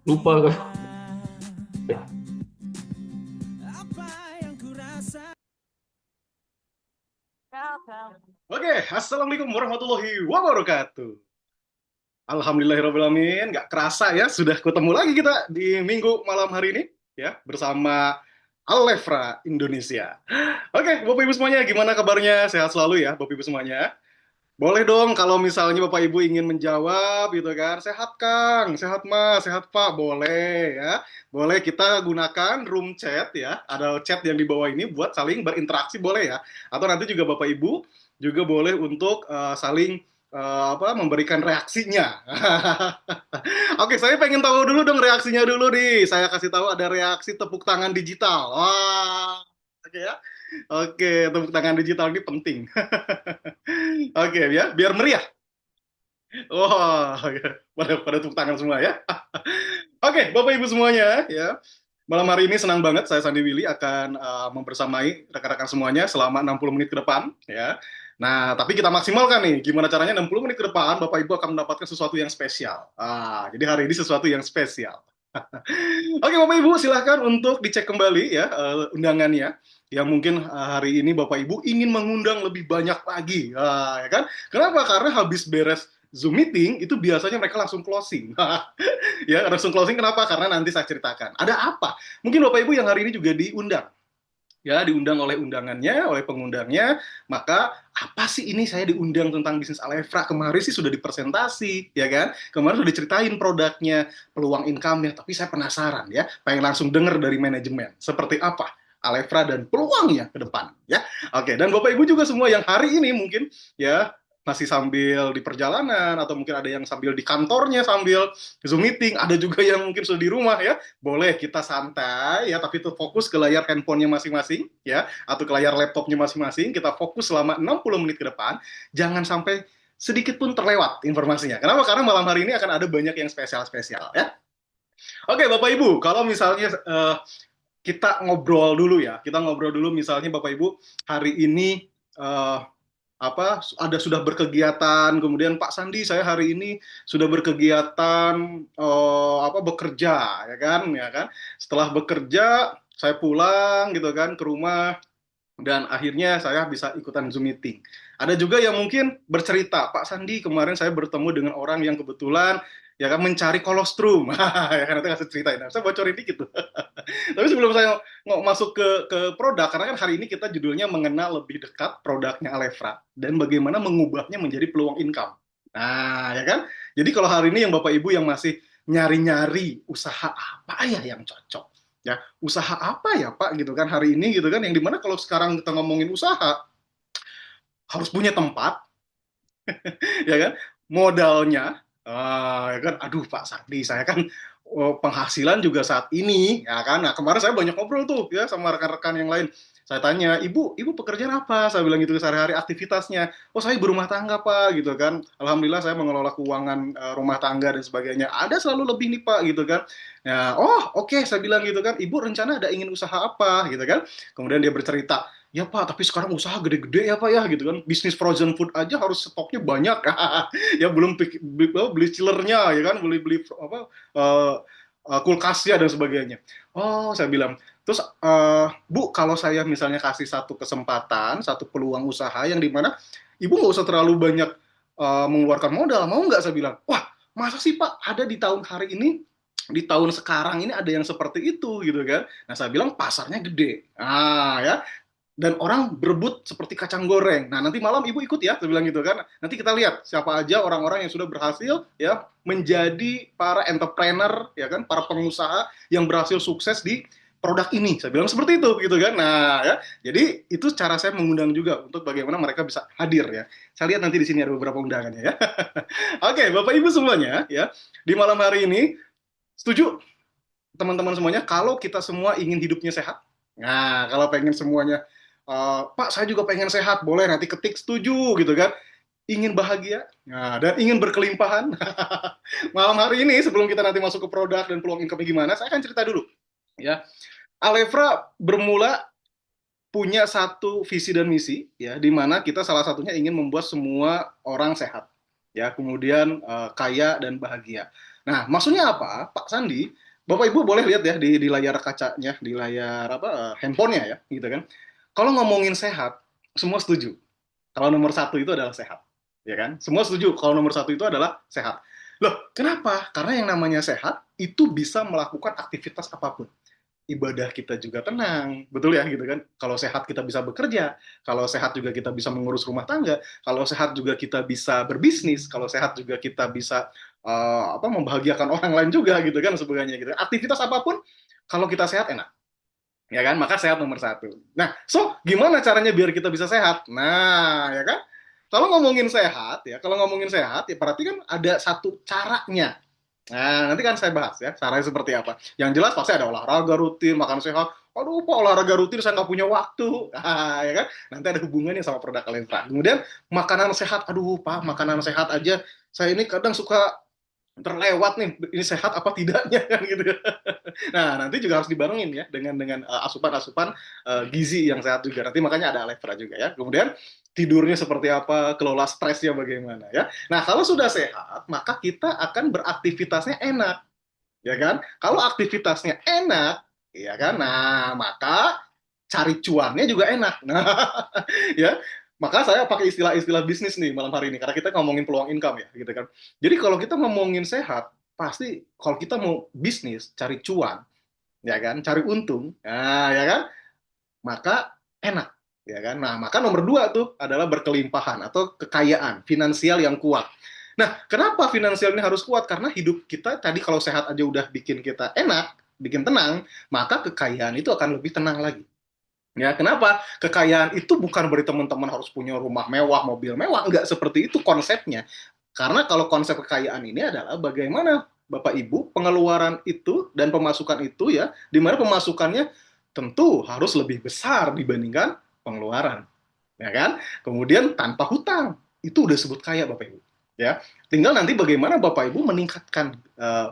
Lupa kan? Oke, assalamualaikum warahmatullahi wabarakatuh. Alhamdulillahirrahmanirrahim. Nggak kerasa ya, sudah ketemu lagi kita di minggu malam hari ini ya bersama Alefra Indonesia. Oke, Bapak Ibu semuanya, gimana kabarnya? Sehat selalu ya, Bapak Ibu semuanya. Boleh dong kalau misalnya Bapak Ibu ingin menjawab gitu kan. Sehat Kang, sehat Mas, sehat Pak. Boleh ya. Boleh kita gunakan room chat ya. Ada chat yang di bawah ini buat saling berinteraksi boleh ya. Atau nanti juga Bapak Ibu juga boleh untuk saling memberikan reaksinya. Oke, saya pengen tahu dulu dong reaksinya dulu nih. Saya kasih tahu ada reaksi tepuk tangan digital. Wah, oke ya. Oke, tepuk tangan digital ini penting. Oke, ya, biar meriah. Wah, pada tepuk tangan semua ya. Oke, Bapak Ibu semuanya, ya. Malam hari ini senang banget saya Sandi Willy akan membersamai rekan-rekan semuanya selama 60 menit ke depan, ya. Nah, tapi kita maksimalkan nih, gimana caranya 60 menit ke depan Bapak Ibu akan mendapatkan sesuatu yang spesial. Jadi hari ini sesuatu yang spesial. Oke, Bapak Ibu, silahkan untuk dicek kembali ya undangannya. Yang mungkin hari ini Bapak Ibu ingin mengundang lebih banyak lagi, ya kan? Kenapa? Karena habis beres Zoom meeting itu biasanya mereka langsung closing. Ya, langsung closing kenapa? Karena nanti saya ceritakan. Ada apa? Mungkin Bapak Ibu yang hari ini juga diundang ya diundang oleh undangannya, oleh pengundangnya, maka apa sih ini saya diundang tentang bisnis Alefra, kemarin sih sudah dipresentasi, ya kan, kemarin sudah diceritain produknya, peluang income-nya, tapi saya penasaran ya, pengen langsung dengar dari manajemen, seperti apa Alefra dan peluangnya ke depan, ya. Oke, dan Bapak Ibu juga semua yang hari ini mungkin ya masih sambil di perjalanan atau mungkin ada yang sambil di kantornya sambil Zoom meeting, ada juga yang mungkin sudah di rumah ya, boleh kita santai ya, tapi itu fokus ke layar handphonenya masing-masing ya, atau ke layar laptopnya masing-masing. Kita fokus selama 60 menit ke depan. Jangan sampai sedikit pun terlewat informasinya. Kenapa? Karena malam hari ini akan ada banyak yang spesial-spesial ya. Oke, Bapak Ibu, kalau misalnya kita ngobrol dulu ya, kita ngobrol dulu misalnya Bapak Ibu hari ini eh, ada sudah berkegiatan, kemudian Pak Sandi saya hari ini sudah berkegiatan bekerja, ya kan, setelah bekerja saya pulang gitu kan ke rumah dan akhirnya saya bisa ikutan Zoom meeting. Ada juga yang mungkin bercerita, Pak Sandi kemarin saya bertemu dengan orang yang kebetulan ya kan mencari kolostrum. Ya kan, nanti kasih ceritain. Nah, saya bocorin dikit tuh. Tapi sebelum saya masuk ke produk, karena kan hari ini kita judulnya mengenal lebih dekat produknya Alefra dan bagaimana mengubahnya menjadi peluang income. Nah, ya kan? Jadi kalau hari ini yang Bapak Ibu yang masih nyari-nyari usaha apa ya yang cocok, ya usaha apa ya Pak gitu kan hari ini gitu kan, yang dimana kalau sekarang kita ngomongin usaha harus punya tempat, ya kan, modalnya, ya kan, aduh Pak Sardi saya kan penghasilan juga saat ini ya kan. Nah kemarin saya banyak ngobrol tuh ya sama rekan-rekan yang lain, saya tanya ibu pekerjaan apa, saya bilang gitu sehari-hari aktivitasnya, oh saya berumah tangga Pak gitu kan, alhamdulillah saya mengelola keuangan rumah tangga dan sebagainya, ada selalu lebih nih Pak gitu kan. Ya, oh oke, saya bilang gitu kan, ibu rencana ada ingin usaha apa gitu kan. Kemudian dia bercerita, ya Pak, tapi sekarang usaha gede-gede ya Pak ya gitu kan. Bisnis frozen food aja harus stoknya banyak. Ya belum beli chillernya ya kan, beli beli uh, kulkasnya dan sebagainya. Oh, saya bilang. Terus Bu, kalau saya misalnya kasih satu kesempatan, satu peluang usaha yang dimana Ibu nggak usah terlalu banyak mengeluarkan modal, mau nggak, saya bilang. Wah, masa sih Pak ada di tahun hari ini, di tahun sekarang ini ada yang seperti itu gitu kan. Nah, saya bilang pasarnya gede. Ya, dan orang berebut seperti kacang goreng. Nah, nanti malam Ibu ikut ya, saya bilang gitu kan. Nanti kita lihat siapa aja orang-orang yang sudah berhasil ya menjadi para entrepreneur ya kan, para pengusaha yang berhasil sukses di produk ini. Saya bilang seperti itu gitu kan. Nah, ya. Jadi itu cara saya mengundang juga untuk bagaimana mereka bisa hadir ya. Saya lihat nanti di sini ada beberapa undangannya ya. Oke, Bapak Ibu semuanya ya. Di malam hari ini setuju teman-teman semuanya kalau kita semua ingin hidupnya sehat. Nah, kalau pengen semuanya, Pak, saya juga pengen sehat, boleh nanti ketik setuju gitu kan. Ingin bahagia, nah, dan ingin berkelimpahan. Malam hari ini sebelum kita nanti masuk ke produk dan peluang income gimana, saya akan cerita dulu. Ya, Alefra bermula punya satu visi dan misi, ya, di mana kita salah satunya ingin membuat semua orang sehat, ya, kemudian kaya dan bahagia. Nah, maksudnya apa, Pak Sandi? Bapak Ibu boleh lihat ya di layar kacanya, di layar apa handphonenya ya, gitu kan. Kalau ngomongin sehat, semua setuju. Kalau nomor satu itu adalah sehat, ya kan? Semua setuju kalau nomor satu itu adalah sehat. Loh, kenapa? Karena yang namanya sehat itu bisa melakukan aktivitas apapun. Ibadah kita juga tenang, betul ya gitu kan? Kalau sehat kita bisa bekerja, kalau sehat juga kita bisa mengurus rumah tangga, kalau sehat juga kita bisa berbisnis, kalau sehat juga kita bisa apa membahagiakan orang lain juga gitu kan sebenarnya gitu. Aktivitas apapun kalau kita sehat enak, ya kan? Maka sehat nomor satu. Nah, so gimana caranya biar kita bisa sehat? Nah, ya kan? Kalau ngomongin sehat ya, kalau ngomongin sehat ya berarti kan ada satu caranya. Nah, nanti kan saya bahas ya, caranya seperti apa. Yang jelas pasti ada olahraga rutin, makan sehat. Aduh, Pak, olahraga rutin saya nggak punya waktu. Ya kan? Nanti ada hubungannya sama produk Alenta. Kemudian, makanan sehat. Aduh, Pak, makanan sehat aja. Saya ini kadang suka terlewat nih, ini sehat apa tidaknya kan gitu. Nah, nanti juga harus dibarengin ya dengan asupan-asupan gizi yang sehat juga. Nanti makanya ada Alefra juga ya. Kemudian tidurnya seperti apa, kelola stresnya bagaimana ya. Nah, kalau sudah sehat, maka kita akan beraktivitasnya enak, ya kan? Kalau aktivitasnya enak, ya kan? Nah, maka cari cuannya juga enak. Nah, ya. Maka saya pakai istilah-istilah bisnis nih malam hari ini karena kita ngomongin peluang income ya, gitu kan. Jadi kalau kita ngomongin sehat, pasti kalau kita mau bisnis, cari cuan, ya kan, cari untung, nah, ya kan, maka enak, ya kan. Nah, maka nomor dua tuh adalah berkelimpahan atau kekayaan finansial yang kuat. Nah, kenapa finansial ini harus kuat? Karena hidup kita tadi kalau sehat aja udah bikin kita enak, bikin tenang, maka kekayaan itu akan lebih tenang lagi. Ya, kenapa? Kekayaan itu bukan berarti teman-teman harus punya rumah mewah, mobil mewah, enggak seperti itu konsepnya. Karena kalau konsep kekayaan ini adalah bagaimana Bapak Ibu pengeluaran itu dan pemasukan itu ya, di mana pemasukannya tentu harus lebih besar dibandingkan pengeluaran, ya kan? Kemudian tanpa hutang, itu udah sebut kaya Bapak Ibu. Ya, tinggal nanti bagaimana Bapak Ibu meningkatkan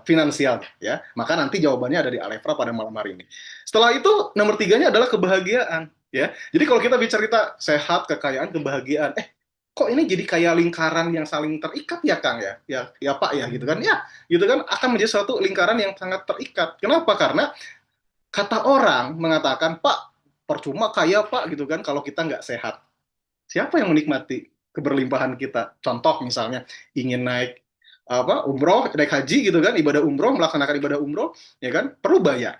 finansialnya, ya. Maka nanti jawabannya ada di Alefra pada malam hari ini. Setelah itu nomor tiganya adalah kebahagiaan, ya. Jadi kalau kita bicara sehat, kekayaan, kebahagiaan, kok ini jadi kayak lingkaran yang saling terikat ya Kang ya? Ya Pak ya gitu kan. Ya, gitu kan akan menjadi suatu lingkaran yang sangat terikat. Kenapa? Karena kata orang mengatakan, "Pak, percuma kaya Pak," gitu kan kalau kita nggak sehat. Siapa yang menikmati keberlimpahan kita? Contoh misalnya ingin naik apa umroh, naik haji gitu kan, ibadah umroh, melaksanakan ibadah umroh, ya kan, perlu bayar.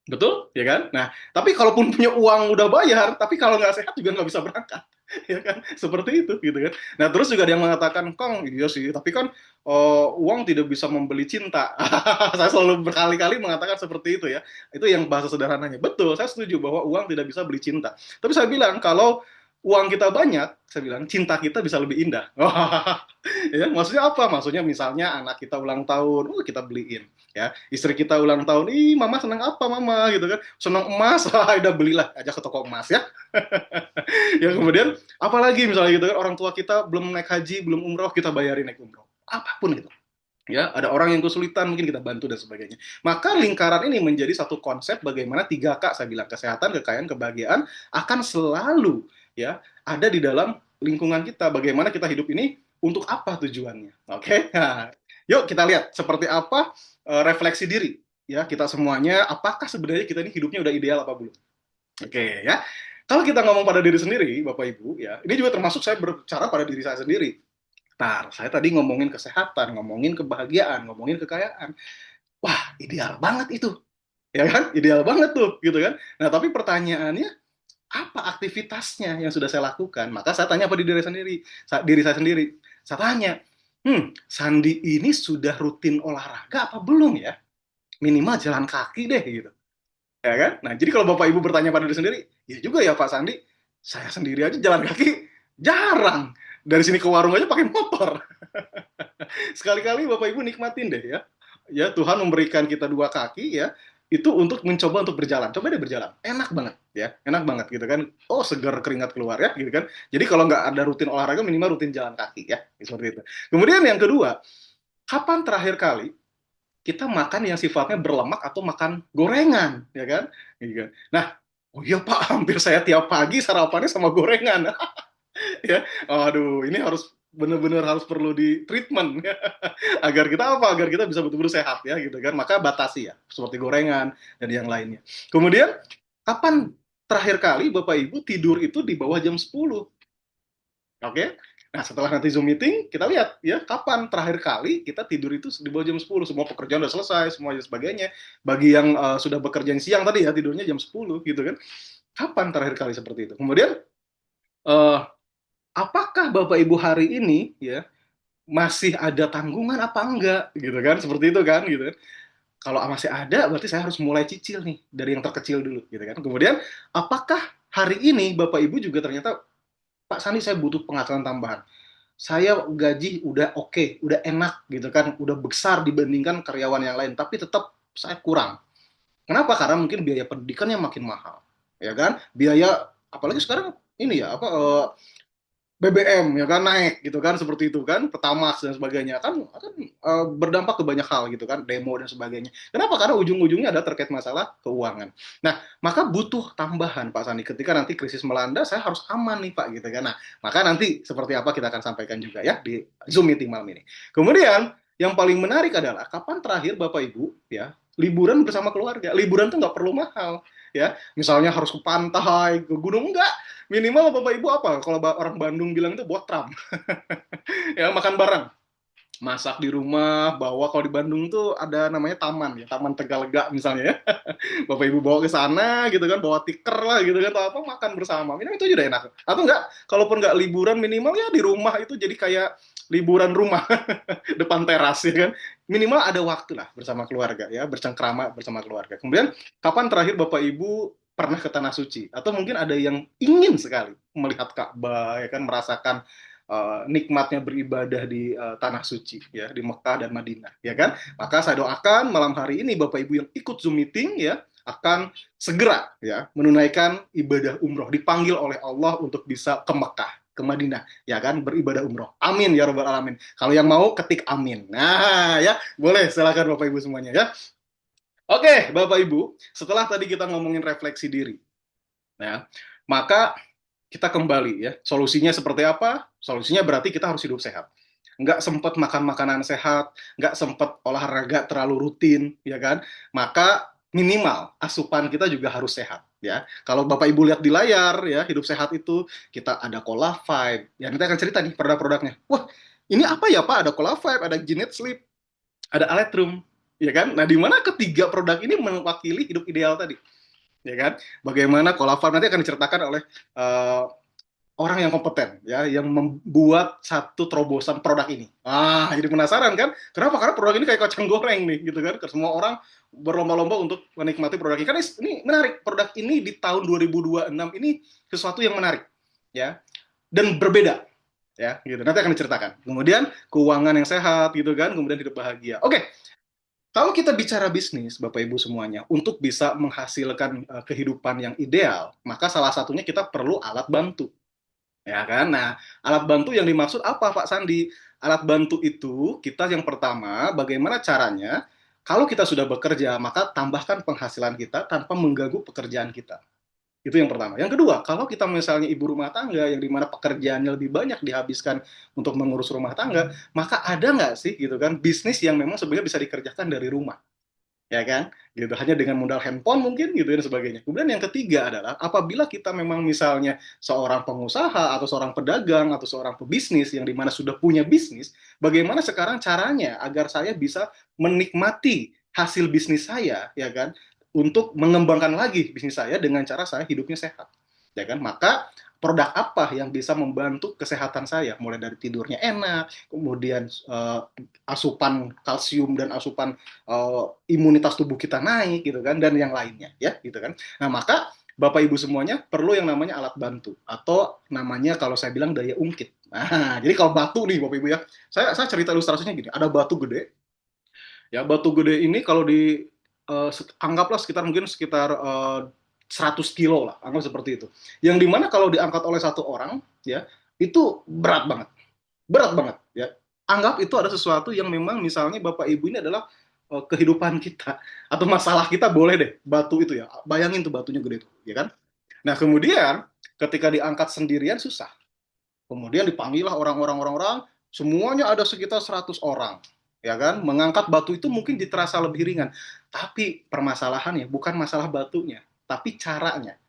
Betul, ya kan? Nah, tapi kalaupun punya uang udah bayar, tapi kalau nggak sehat juga nggak bisa berangkat, ya kan? Seperti itu, gitu kan? Nah, terus juga ada yang mengatakan, Kang, iya sih, tapi kan uang tidak bisa membeli cinta. Saya selalu berkali-kali mengatakan seperti itu ya. Itu yang bahasa sederhananya. Betul, saya setuju bahwa uang tidak bisa beli cinta. Tapi saya bilang, kalau uang kita banyak, saya bilang, cinta kita bisa lebih indah. Ya, maksudnya apa? Maksudnya misalnya anak kita ulang tahun, kita beliin. Ya, istri kita ulang tahun, ih mama senang apa mama gitu kan, senang emas, udah belilah aja ke toko emas ya. Ya kemudian apalagi misalnya gitu kan, orang tua kita belum naik haji, belum umroh, kita bayarin naik umroh, apapun gitu. Ya, ada orang yang kesulitan mungkin kita bantu dan sebagainya. Maka lingkaran ini menjadi satu konsep bagaimana 3K saya bilang, kesehatan, kekayaan, kebahagiaan akan selalu ya ada di dalam lingkungan kita. Bagaimana kita hidup ini, untuk apa tujuannya? Oke. Nah, yuk kita lihat seperti apa refleksi diri ya kita semuanya, apakah sebenarnya kita ini hidupnya udah ideal apa belum. Oke ya, kalau kita ngomong pada diri sendiri Bapak Ibu ya, ini juga termasuk saya berbicara pada diri saya sendiri. Nah, saya tadi ngomongin kesehatan, ngomongin kebahagiaan, ngomongin kekayaan. Wah, ideal banget itu. Ya kan? Ideal banget tuh, gitu kan? Nah, tapi pertanyaannya, apa aktivitasnya yang sudah saya lakukan? Maka saya tanya pada diri saya sendiri. Saya tanya, Sandi ini sudah rutin olahraga apa belum ya? Minimal jalan kaki deh gitu. Ya kan? Nah, jadi kalau Bapak Ibu bertanya pada diri sendiri, ya juga ya Pak Sandi, saya sendiri aja jalan kaki jarang. Dari sini ke warung aja pakai motor. Sekali-kali Bapak Ibu nikmatin deh ya. Ya, Tuhan memberikan kita dua kaki ya, itu untuk mencoba untuk berjalan. Coba deh berjalan. Enak banget ya, enak banget gitu kan. Oh, segar keringat keluar ya gitu kan. Jadi kalau nggak ada rutin olahraga, minimal rutin jalan kaki ya. Seperti itu. Kemudian yang kedua, kapan terakhir kali kita makan yang sifatnya berlemak atau makan gorengan, ya kan? Gitu kan. Nah, oh iya Pak, hampir saya tiap pagi sarapannya sama gorengan. Ya, aduh, ini harus benar-benar harus perlu di treatment agar kita apa? Agar kita bisa betul-betul sehat ya gitu kan. Maka batasi ya, seperti gorengan dan yang lainnya. Kemudian kapan terakhir kali Bapak Ibu tidur itu di bawah jam 10? Oke. Nah, setelah nanti Zoom meeting, kita lihat ya kapan terakhir kali kita tidur itu di bawah jam 10. Semua pekerjaan udah selesai, semua dan sebagainya. Bagi yang sudah bekerja yang siang tadi ya tidurnya jam 10 gitu kan. Kapan terakhir kali seperti itu? Kemudian uh, apakah Bapak Ibu hari ini ya masih ada tanggungan apa enggak gitu kan? Seperti itu kan gitu kan. Kalau masih ada berarti saya harus mulai cicil nih dari yang terkecil dulu gitu kan. Kemudian apakah hari ini Bapak Ibu juga ternyata Pak Sandi saya butuh penghasilan tambahan. Saya gaji udah oke, udah enak gitu kan, udah besar dibandingkan karyawan yang lain, tapi tetap saya kurang. Kenapa? Karena mungkin biaya pendidikannya makin mahal, ya kan? Biaya apalagi sekarang ini ya apa BBM ya kan naik gitu kan seperti itu kan Pertamax dan sebagainya kan akan berdampak ke banyak hal gitu kan demo dan sebagainya. Kenapa? Karena ujung-ujungnya ada terkait masalah keuangan. Nah, maka butuh tambahan Pak Sandi ketika nanti krisis melanda saya harus aman nih Pak gitu kan. Nah, maka nanti seperti apa kita akan sampaikan juga ya di Zoom meeting malam ini. Kemudian yang paling menarik adalah kapan terakhir Bapak Ibu ya liburan bersama keluarga. Liburan tuh nggak perlu mahal ya. Misalnya harus ke pantai, ke gunung enggak, minimal Bapak Ibu apa kalau orang Bandung bilang itu botram ya makan bareng masak di rumah bawa kalau di Bandung tuh ada namanya taman ya taman Tegalega misalnya ya Bapak Ibu bawa ke sana gitu kan bawa tiker lah gitu kan atau apa makan bersama minimal itu juga enak atau enggak kalaupun enggak liburan minimal ya di rumah itu jadi kayak liburan rumah depan teras ya kan minimal ada waktu lah bersama keluarga ya bercengkrama bersama keluarga kemudian kapan terakhir Bapak Ibu pernah ke tanah suci atau mungkin ada yang ingin sekali melihat Ka'bah ya kan merasakan nikmatnya beribadah di tanah suci ya di Mekah dan Madinah ya kan maka saya doakan malam hari ini Bapak Ibu yang ikut Zoom meeting ya akan segera ya menunaikan ibadah umroh dipanggil oleh Allah untuk bisa ke Mekah ke Madinah ya kan beribadah umroh amin ya robbal alamin kalau yang mau ketik amin nah ya boleh silakan Bapak Ibu semuanya ya oke Bapak Ibu setelah tadi kita ngomongin refleksi diri ya maka kita kembali ya. Solusinya seperti apa? Solusinya berarti kita harus hidup sehat. Nggak sempat makan makanan sehat, nggak sempat olahraga terlalu rutin, ya kan? Maka minimal asupan kita juga harus sehat, ya. Kalau Bapak Ibu lihat di layar, ya, hidup sehat itu kita ada Cola Vibe. Ya, nanti akan cerita nih produk-produknya. Wah, ini apa ya Pak? Ada Cola Vibe, ada Ginet Sleep, ada Aletrum, ya kan? Nah, di mana ketiga produk ini mewakili hidup ideal tadi? Ya kan? Bagaimana Kolavan nanti akan diceritakan oleh uh, orang yang kompeten ya yang membuat satu terobosan produk ini. Ah, jadi penasaran kan? Kenapa? Karena produk ini kayak kacang goreng nih gitu kan. Semua orang berlomba-lomba untuk menikmati produk ini. Kan ini menarik. Produk ini di tahun 2026 ini sesuatu yang menarik ya dan berbeda ya gitu. Nanti akan diceritakan. Kemudian keuangan yang sehat gitu kan, kemudian hidup bahagia. Oke, kalau kita bicara bisnis, Bapak Ibu semuanya, untuk bisa menghasilkan kehidupan yang ideal, maka salah satunya kita perlu alat bantu. Ya kan? Nah, alat bantu yang dimaksud apa, Pak Sandi? Alat bantu itu kita yang pertama, bagaimana caranya? Kalau kita sudah bekerja, maka tambahkan penghasilan kita tanpa mengganggu pekerjaan kita. Itu yang pertama. Yang kedua, kalau kita misalnya ibu rumah tangga yang dimana pekerjaannya lebih banyak dihabiskan untuk mengurus rumah tangga, maka ada nggak sih gitu kan bisnis yang memang sebenarnya bisa dikerjakan dari rumah, ya kan? Gitu hanya dengan modal handphone mungkin gitu dan sebagainya. Kemudian yang ketiga adalah apabila kita memang misalnya seorang pengusaha atau seorang pedagang atau seorang pebisnis yang dimana sudah punya bisnis, bagaimana sekarang caranya agar saya bisa menikmati hasil bisnis saya, ya kan? Untuk mengembangkan lagi bisnis saya dengan cara saya hidupnya sehat, ya kan? Maka produk apa yang bisa membantu kesehatan saya, mulai dari tidurnya enak, kemudian asupan kalsium dan asupan imunitas tubuh kita naik gitu kan dan yang lainnya ya gitu kan. Nah, maka Bapak Ibu semuanya perlu yang namanya alat bantu atau namanya kalau saya bilang daya ungkit. Nah, jadi kalau batu nih Bapak Ibu ya. Saya cerita ilustrasinya gini, ada batu gede. Ya, batu gede ini kalau di anggaplah sekitar mungkin sekitar 100 kilo lah, anggap seperti itu. Yang dimana kalau diangkat oleh satu orang, ya itu berat banget, berat banget, ya. Anggap itu ada sesuatu yang memang misalnya Bapak Ibu ini adalah kehidupan kita atau masalah kita boleh deh batu itu ya. Bayangin tuh batunya gede itu, ya kan? Nah kemudian ketika diangkat sendirian susah, Kemudian dipanggil lah orang-orang, semuanya ada sekitar 100 orang, ya kan? Mengangkat batu itu mungkin terasa lebih ringan, tapi permasalahannya bukan masalah batunya, tapi caranya.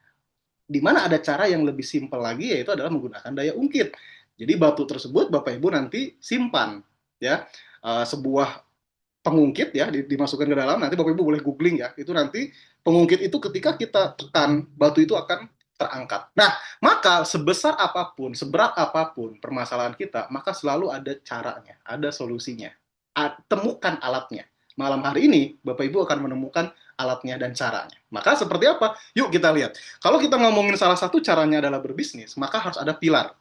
Di mana ada cara yang lebih simpel lagi, yaitu adalah menggunakan daya ungkit. Jadi batu tersebut Bapak Ibu nanti simpan, ya. Sebuah pengungkit ya dimasukkan ke dalam, nanti Bapak Ibu boleh googling ya, itu nanti pengungkit itu ketika kita tekan batu itu akan terangkat. Nah, maka sebesar apapun, seberat apapun permasalahan kita, maka selalu ada caranya, ada solusinya. Temukan alatnya. Malam hari ini Bapak Ibu akan menemukan alatnya dan caranya. Maka seperti apa? Yuk kita lihat. Kalau kita ngomongin salah satu caranya adalah berbisnis, maka harus ada pilar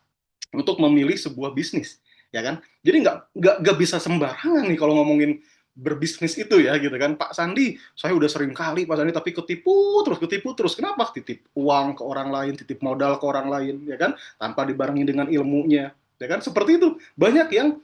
untuk memilih sebuah bisnis, ya kan? Jadi nggak bisa sembarangan nih kalau ngomongin berbisnis itu ya gitu kan. Pak Sandi, saya udah sering kali Pak Sandi tapi ketipu terus. Kenapa? Titip uang ke orang lain, titip modal ke orang lain, ya kan? Tanpa dibarengi dengan ilmunya, ya kan? Seperti itu. Banyak yang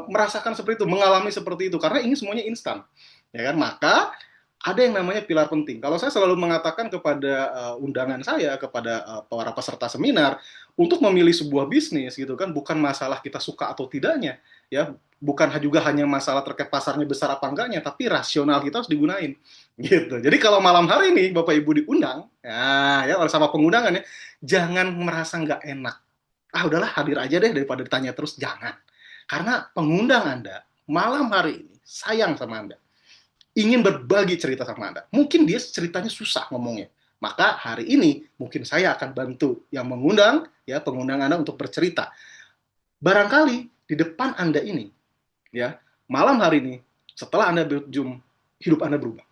merasakan seperti itu, mengalami seperti itu karena ini semuanya instan, ya kan? Maka ada yang namanya pilar penting. Kalau saya selalu mengatakan kepada undangan saya, kepada para peserta seminar, untuk memilih sebuah bisnis gitu kan, bukan masalah kita suka atau tidaknya, ya, bukan juga hanya masalah terkait pasarnya besar apa enggaknya, tapi rasional kita harus digunain, gitu. Jadi kalau malam hari ini Bapak Ibu diundang, ya sama pengundangan ya, jangan merasa nggak enak. Ah udahlah hadir aja deh daripada ditanya terus, jangan. Karena pengundang Anda malam hari ini sayang sama Anda, ingin berbagi cerita sama Anda. Mungkin dia ceritanya susah ngomongnya. Maka hari ini mungkin saya akan bantu yang mengundang, ya pengundang Anda untuk bercerita. Barangkali di depan Anda ini, ya malam hari ini, setelah Anda berjum, hidup Anda berubah.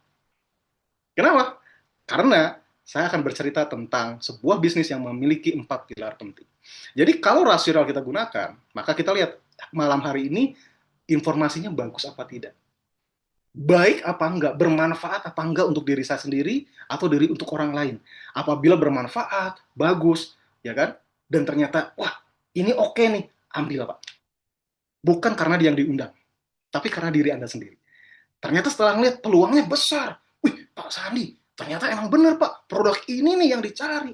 Kenapa? Karena saya akan bercerita tentang sebuah bisnis yang memiliki 4 pilar penting. Jadi kalau rasional kita gunakan, maka kita lihat malam hari ini informasinya bagus apa tidak, baik apa enggak, bermanfaat apa enggak untuk diri saya sendiri atau diri untuk orang lain. Apabila bermanfaat, bagus, ya kan? Dan ternyata, wah, ini oke nih, ambil Pak. Bukan karena dia yang diundang, tapi karena diri Anda sendiri. Ternyata setelah ngeliat peluangnya besar. Wih, Pak Sandi, ternyata emang benar Pak, produk ini nih yang dicari.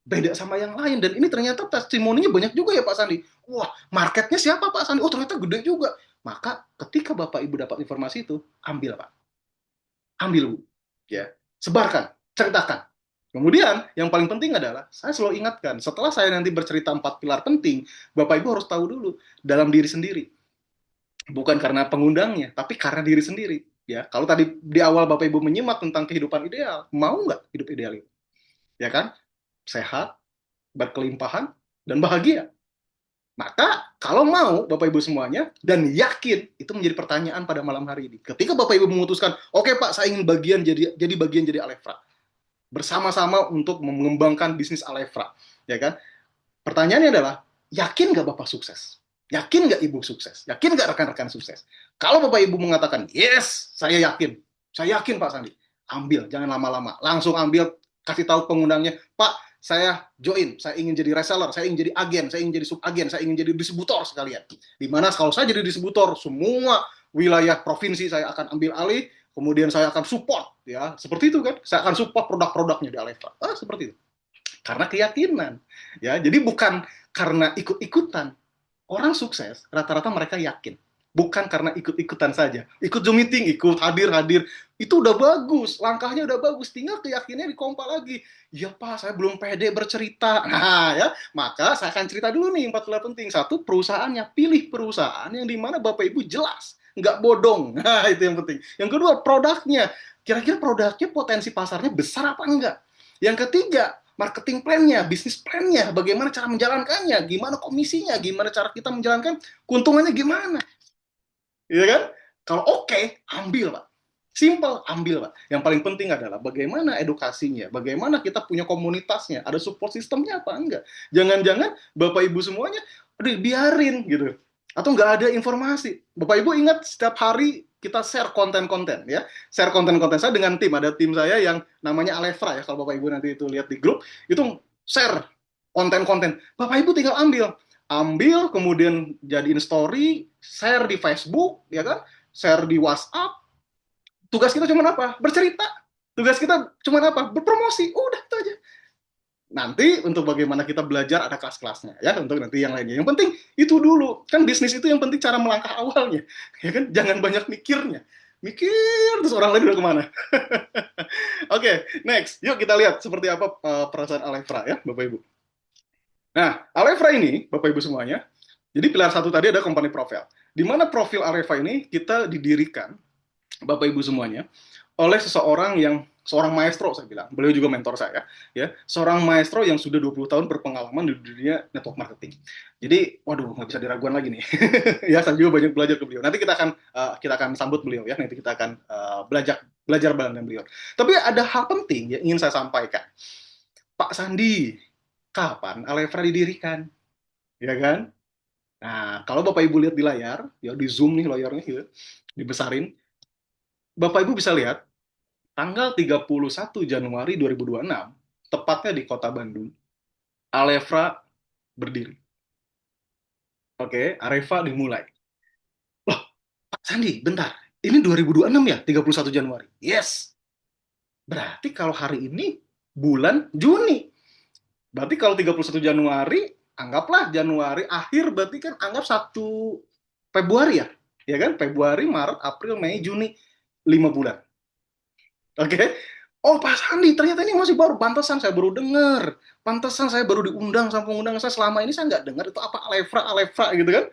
Beda sama yang lain, dan ini ternyata testimoninya banyak juga ya Pak Sandi. Wah, marketnya siapa Pak Sandi? Oh, ternyata gede juga. Maka ketika Bapak Ibu dapat informasi itu, ambil Pak. Ambil Bu, ya, sebarkan, ceritakan. Kemudian yang paling penting adalah saya selalu ingatkan, setelah saya nanti bercerita 4 pilar penting, Bapak Ibu harus tahu dulu dalam diri sendiri, bukan karena pengundangnya, tapi karena diri sendiri. Ya, kalau tadi di awal Bapak Ibu menyimak tentang kehidupan ideal, mau nggak hidup ideal itu? Ya kan? Sehat, berkelimpahan, dan bahagia. Maka kalau mau Bapak Ibu semuanya dan yakin, itu menjadi pertanyaan pada malam hari ini. Ketika Bapak Ibu memutuskan, oke Pak, saya ingin bagian jadi Alefra, bersama-sama untuk mengembangkan bisnis Alefra, ya kan? Pertanyaannya adalah, yakin nggak Bapak sukses? Yakin nggak Ibu sukses? Yakin nggak rekan-rekan sukses? Kalau Bapak Ibu mengatakan, yes, saya yakin Pak Sandi, ambil, jangan lama-lama, langsung ambil, kasih tahu pengundangnya, Pak, saya join, saya ingin jadi reseller, saya ingin jadi agen, saya ingin jadi subagen, saya ingin jadi distributor sekalian. Dimana kalau saya jadi distributor, semua wilayah provinsi saya akan ambil alih, kemudian saya akan support, ya seperti itu kan, saya akan support produk-produknya di Alefra, seperti itu, karena keyakinan, ya. Jadi bukan karena ikut-ikutan. Orang sukses rata-rata mereka yakin, bukan karena ikut-ikutan saja. Ikut Zoom meeting, ikut hadir itu udah bagus, langkahnya udah bagus, tinggal keyakinannya dikompa lagi. Ya Pak, saya belum pede bercerita. Nah ya, maka saya akan cerita dulu nih 4 pilar penting. Satu, perusahaannya, pilih perusahaan yang dimana Bapak Ibu jelas, nggak bodong. Nah itu yang penting. Yang kedua, produknya, kira-kira produknya potensi pasarnya besar apa enggak. Yang ketiga, marketing plan-nya, bisnis plan-nya, bagaimana cara menjalankannya, gimana komisinya, gimana cara kita menjalankan, keuntungannya gimana. Iya kan? Kalau oke, ambil Pak. Simple, ambil Pak. Yang paling penting adalah bagaimana edukasinya, bagaimana kita punya komunitasnya, ada support sistemnya apa enggak. Jangan-jangan Bapak Ibu semuanya, aduh biarin gitu. Atau nggak ada informasi. Bapak Ibu ingat setiap hari kita share konten-konten ya. Share konten-konten saya dengan tim. Ada tim saya yang namanya Alefra ya. Kalau Bapak Ibu nanti itu lihat di grup, itu share konten-konten. Bapak Ibu tinggal ambil kemudian jadiin story, share di Facebook, ya kan? Share di WhatsApp. Tugas kita cuma apa? Bercerita. Tugas kita cuma apa? Berpromosi. Udah itu aja. Nanti untuk bagaimana kita belajar ada kelas-kelasnya ya, untuk nanti yang lainnya. Yang penting itu dulu. Kan bisnis itu yang penting cara melangkah awalnya. Ya kan? Jangan banyak mikirnya. Mikir terus orang lain udah kemana. Oke, next. Yuk kita lihat seperti apa perasaan Alefra ya, Bapak Ibu. Nah, Alefra ini, Bapak Ibu semuanya, jadi pilar satu tadi ada company profile. Di mana profil Alefra ini kita didirikan, Bapak Ibu semuanya, oleh seorang maestro saya bilang. Beliau juga mentor saya, ya. Seorang maestro yang sudah 20 tahun berpengalaman di dunia network marketing. Jadi, waduh, nggak bisa diragukan lagi nih. Ya, saya juga banyak belajar ke beliau. Nanti kita akan sambut beliau ya. Nanti kita akan belajar bareng dengan beliau. Tapi ada hal penting yang ingin saya sampaikan. Pak Sandi, kapan Alefra didirikan? Ya kan? Nah, kalau Bapak Ibu lihat di layar, ya di zoom nih layarnya gitu, dibesarin. Bapak Ibu bisa lihat tanggal 31 Januari 2026, tepatnya di Kota Bandung, Alefra berdiri. Oke, Areva dimulai. Loh, Pak Sandi, bentar. Ini 2026 ya, 31 Januari. Yes. Berarti kalau hari ini bulan Juni. Berarti kalau 31 Januari, anggaplah Januari akhir, berarti kan anggap 1 Februari ya. Ya kan? Februari, Maret, April, Mei, Juni. 5 bulan. Oke? Okay? Oh, Pak Sandi, ternyata ini masih baru. Pantesan saya baru dengar. Pantesan saya baru diundang sama pengundang saya. Selama ini saya nggak dengar itu apa Alefra gitu kan.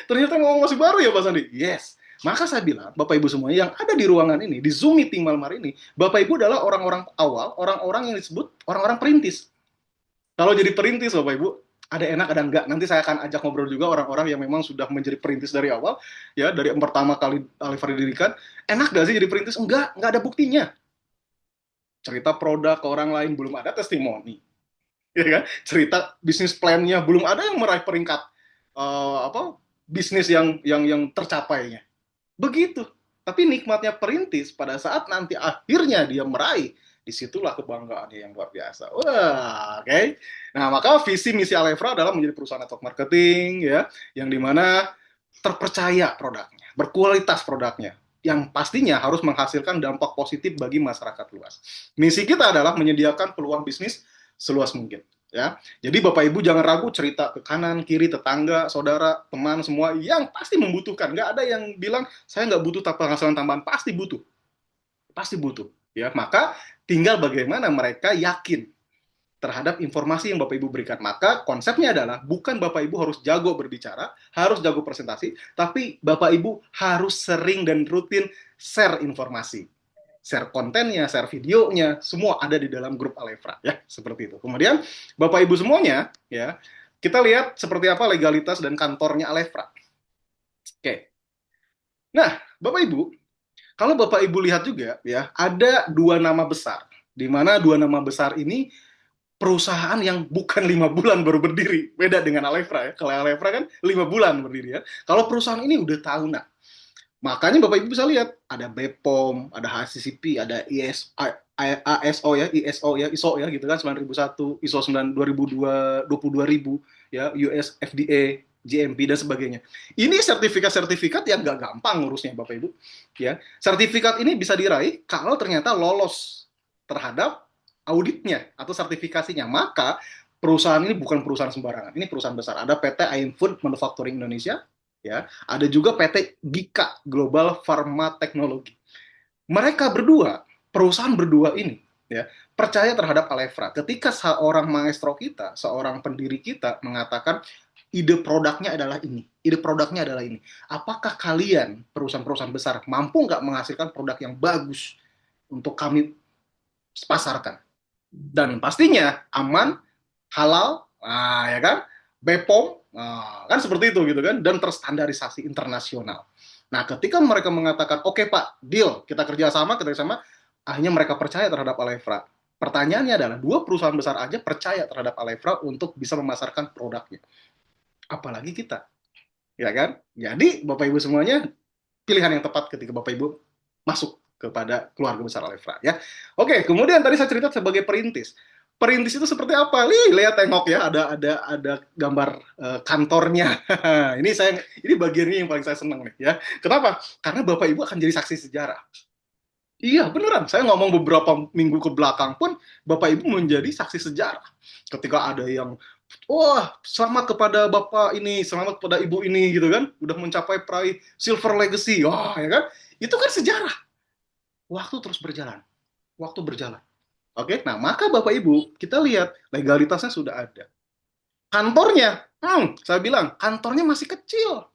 Ternyata ngomong masih baru ya Pak Sandi. Yes. Maka saya bilang, Bapak Ibu semua yang ada di ruangan ini, di Zoom meeting malam hari ini, Bapak Ibu adalah orang-orang awal, orang-orang yang disebut orang-orang perintis. Kalau jadi perintis, Bapak Ibu, ada enak, ada enggak. Nanti saya akan ajak ngobrol juga orang-orang yang memang sudah menjadi perintis dari awal, ya, dari pertama kali Alifar didirikan. Enak gak sih jadi perintis? Enggak ada buktinya. Cerita produk ke orang lain belum ada testimoni, ya kan? Cerita bisnis plan-nya belum ada yang meraih peringkat bisnis yang tercapainya. Begitu. Tapi nikmatnya perintis pada saat nanti akhirnya dia meraih, disitulah kebanggaannya yang luar biasa. Wah, oke. Okay. Nah, maka visi misi Alefra adalah menjadi perusahaan network marketing ya, yang dimana terpercaya produknya, berkualitas produknya, yang pastinya harus menghasilkan dampak positif bagi masyarakat luas. Misi kita adalah menyediakan peluang bisnis seluas mungkin. Ya, jadi Bapak Ibu jangan ragu cerita ke kanan, kiri, tetangga, saudara, teman semua yang pasti membutuhkan. Nggak ada yang bilang saya nggak butuh penghasilan tambahan, pasti butuh. Ya, maka tinggal bagaimana mereka yakin terhadap informasi yang Bapak Ibu berikan. Maka konsepnya adalah bukan Bapak Ibu harus jago berbicara, harus jago presentasi, tapi Bapak Ibu harus sering dan rutin share informasi. Share kontennya, share videonya, semua ada di dalam grup Alefra ya, seperti itu. Kemudian Bapak Ibu semuanya ya, kita lihat seperti apa legalitas dan kantornya Alefra. Oke. Nah, Bapak Ibu, kalau Bapak Ibu lihat juga ya, ada 2 nama besar, di mana 2 nama besar ini perusahaan yang bukan 5 bulan baru berdiri, beda dengan Alefra ya. Kalau Alefra kan 5 bulan berdiri ya. Kalau perusahaan ini udah tahunan. Makanya Bapak Ibu bisa lihat ada BPOM, ada HACCP, ada ASO ya, ISO ya gitu kan 9001, ISO 2022 ya, US FDA, GMP dan sebagainya. Ini sertifikat-sertifikat yang nggak gampang ngurusnya Bapak Ibu ya. Sertifikat ini bisa diraih kalau ternyata lolos terhadap auditnya atau sertifikasinya. Maka perusahaan ini bukan perusahaan sembarangan. Ini perusahaan besar. Ada PT Ain Food Manufacturing Indonesia, ya. Ada juga PT Gika Global Pharma Technology. Mereka berdua, perusahaan berdua ini, ya, percaya terhadap Alefra. Ketika seorang maestro kita, seorang pendiri kita mengatakan ide produknya adalah ini, ide produknya adalah ini. Apakah kalian perusahaan-perusahaan besar mampu nggak menghasilkan produk yang bagus untuk kami pasarkan? Dan pastinya aman, halal, ya kan, BPOM, kan seperti itu gitu kan, dan terstandarisasi internasional. Nah, ketika mereka mengatakan, oke Pak, deal, kita kerjasama, akhirnya mereka percaya terhadap Alefra. Pertanyaannya adalah, 2 perusahaan besar aja percaya terhadap Alefra untuk bisa memasarkan produknya. Apalagi kita, ya kan? Jadi, Bapak Ibu semuanya, pilihan yang tepat ketika Bapak Ibu masuk kepada keluarga besar Alefra ya. Oke, kemudian tadi saya cerita sebagai perintis. Perintis itu seperti apa? Lihat tengok ya, ada gambar kantornya. Ini bagiannya yang paling saya senang nih ya. Kenapa? Karena Bapak Ibu akan jadi saksi sejarah. Iya, beneran. Saya ngomong beberapa minggu ke belakang pun, Bapak Ibu menjadi saksi sejarah. Ketika ada yang, wah, selamat kepada Bapak ini, selamat kepada Ibu ini, gitu kan. Udah mencapai peraih Silver Legacy. Wah, ya kan? Itu kan sejarah. Waktu terus berjalan. Waktu berjalan. Oke, nah maka Bapak Ibu, kita lihat legalitasnya sudah ada. Kantornya, saya bilang, kantornya masih kecil.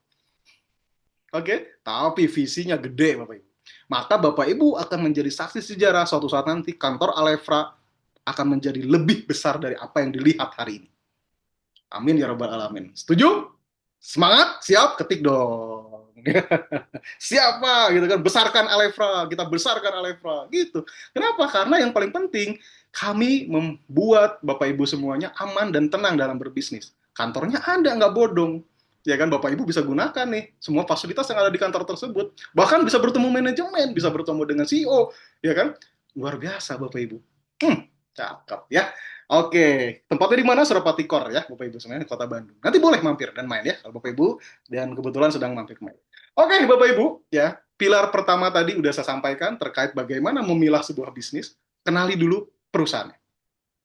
Oke, tapi visinya gede Bapak Ibu. Maka Bapak Ibu akan menjadi saksi sejarah suatu saat nanti kantor Alefra akan menjadi lebih besar dari apa yang dilihat hari ini. Amin ya rabbal alamin. Setuju? Semangat? Siap? Ketik dong. Siapa gitu kan? Besarkan Alefra, kita besarkan Alefra gitu. Kenapa? Karena yang paling penting kami membuat Bapak Ibu semuanya aman dan tenang dalam berbisnis. Kantornya ada, nggak bodong. Ya kan Bapak Ibu bisa gunakan nih semua fasilitas yang ada di kantor tersebut. Bahkan bisa bertemu manajemen, bisa bertemu dengan CEO, ya kan? Luar biasa Bapak Ibu. Cakep ya. Oke, tempatnya di mana? Surapati Core ya, Bapak Ibu semuanya, Kota Bandung. Nanti boleh mampir dan main ya, kalau Bapak Ibu dan kebetulan sedang mampir main. Oke, Bapak Ibu, ya, pilar pertama tadi udah saya sampaikan terkait bagaimana memilah sebuah bisnis. Kenali dulu perusahaannya.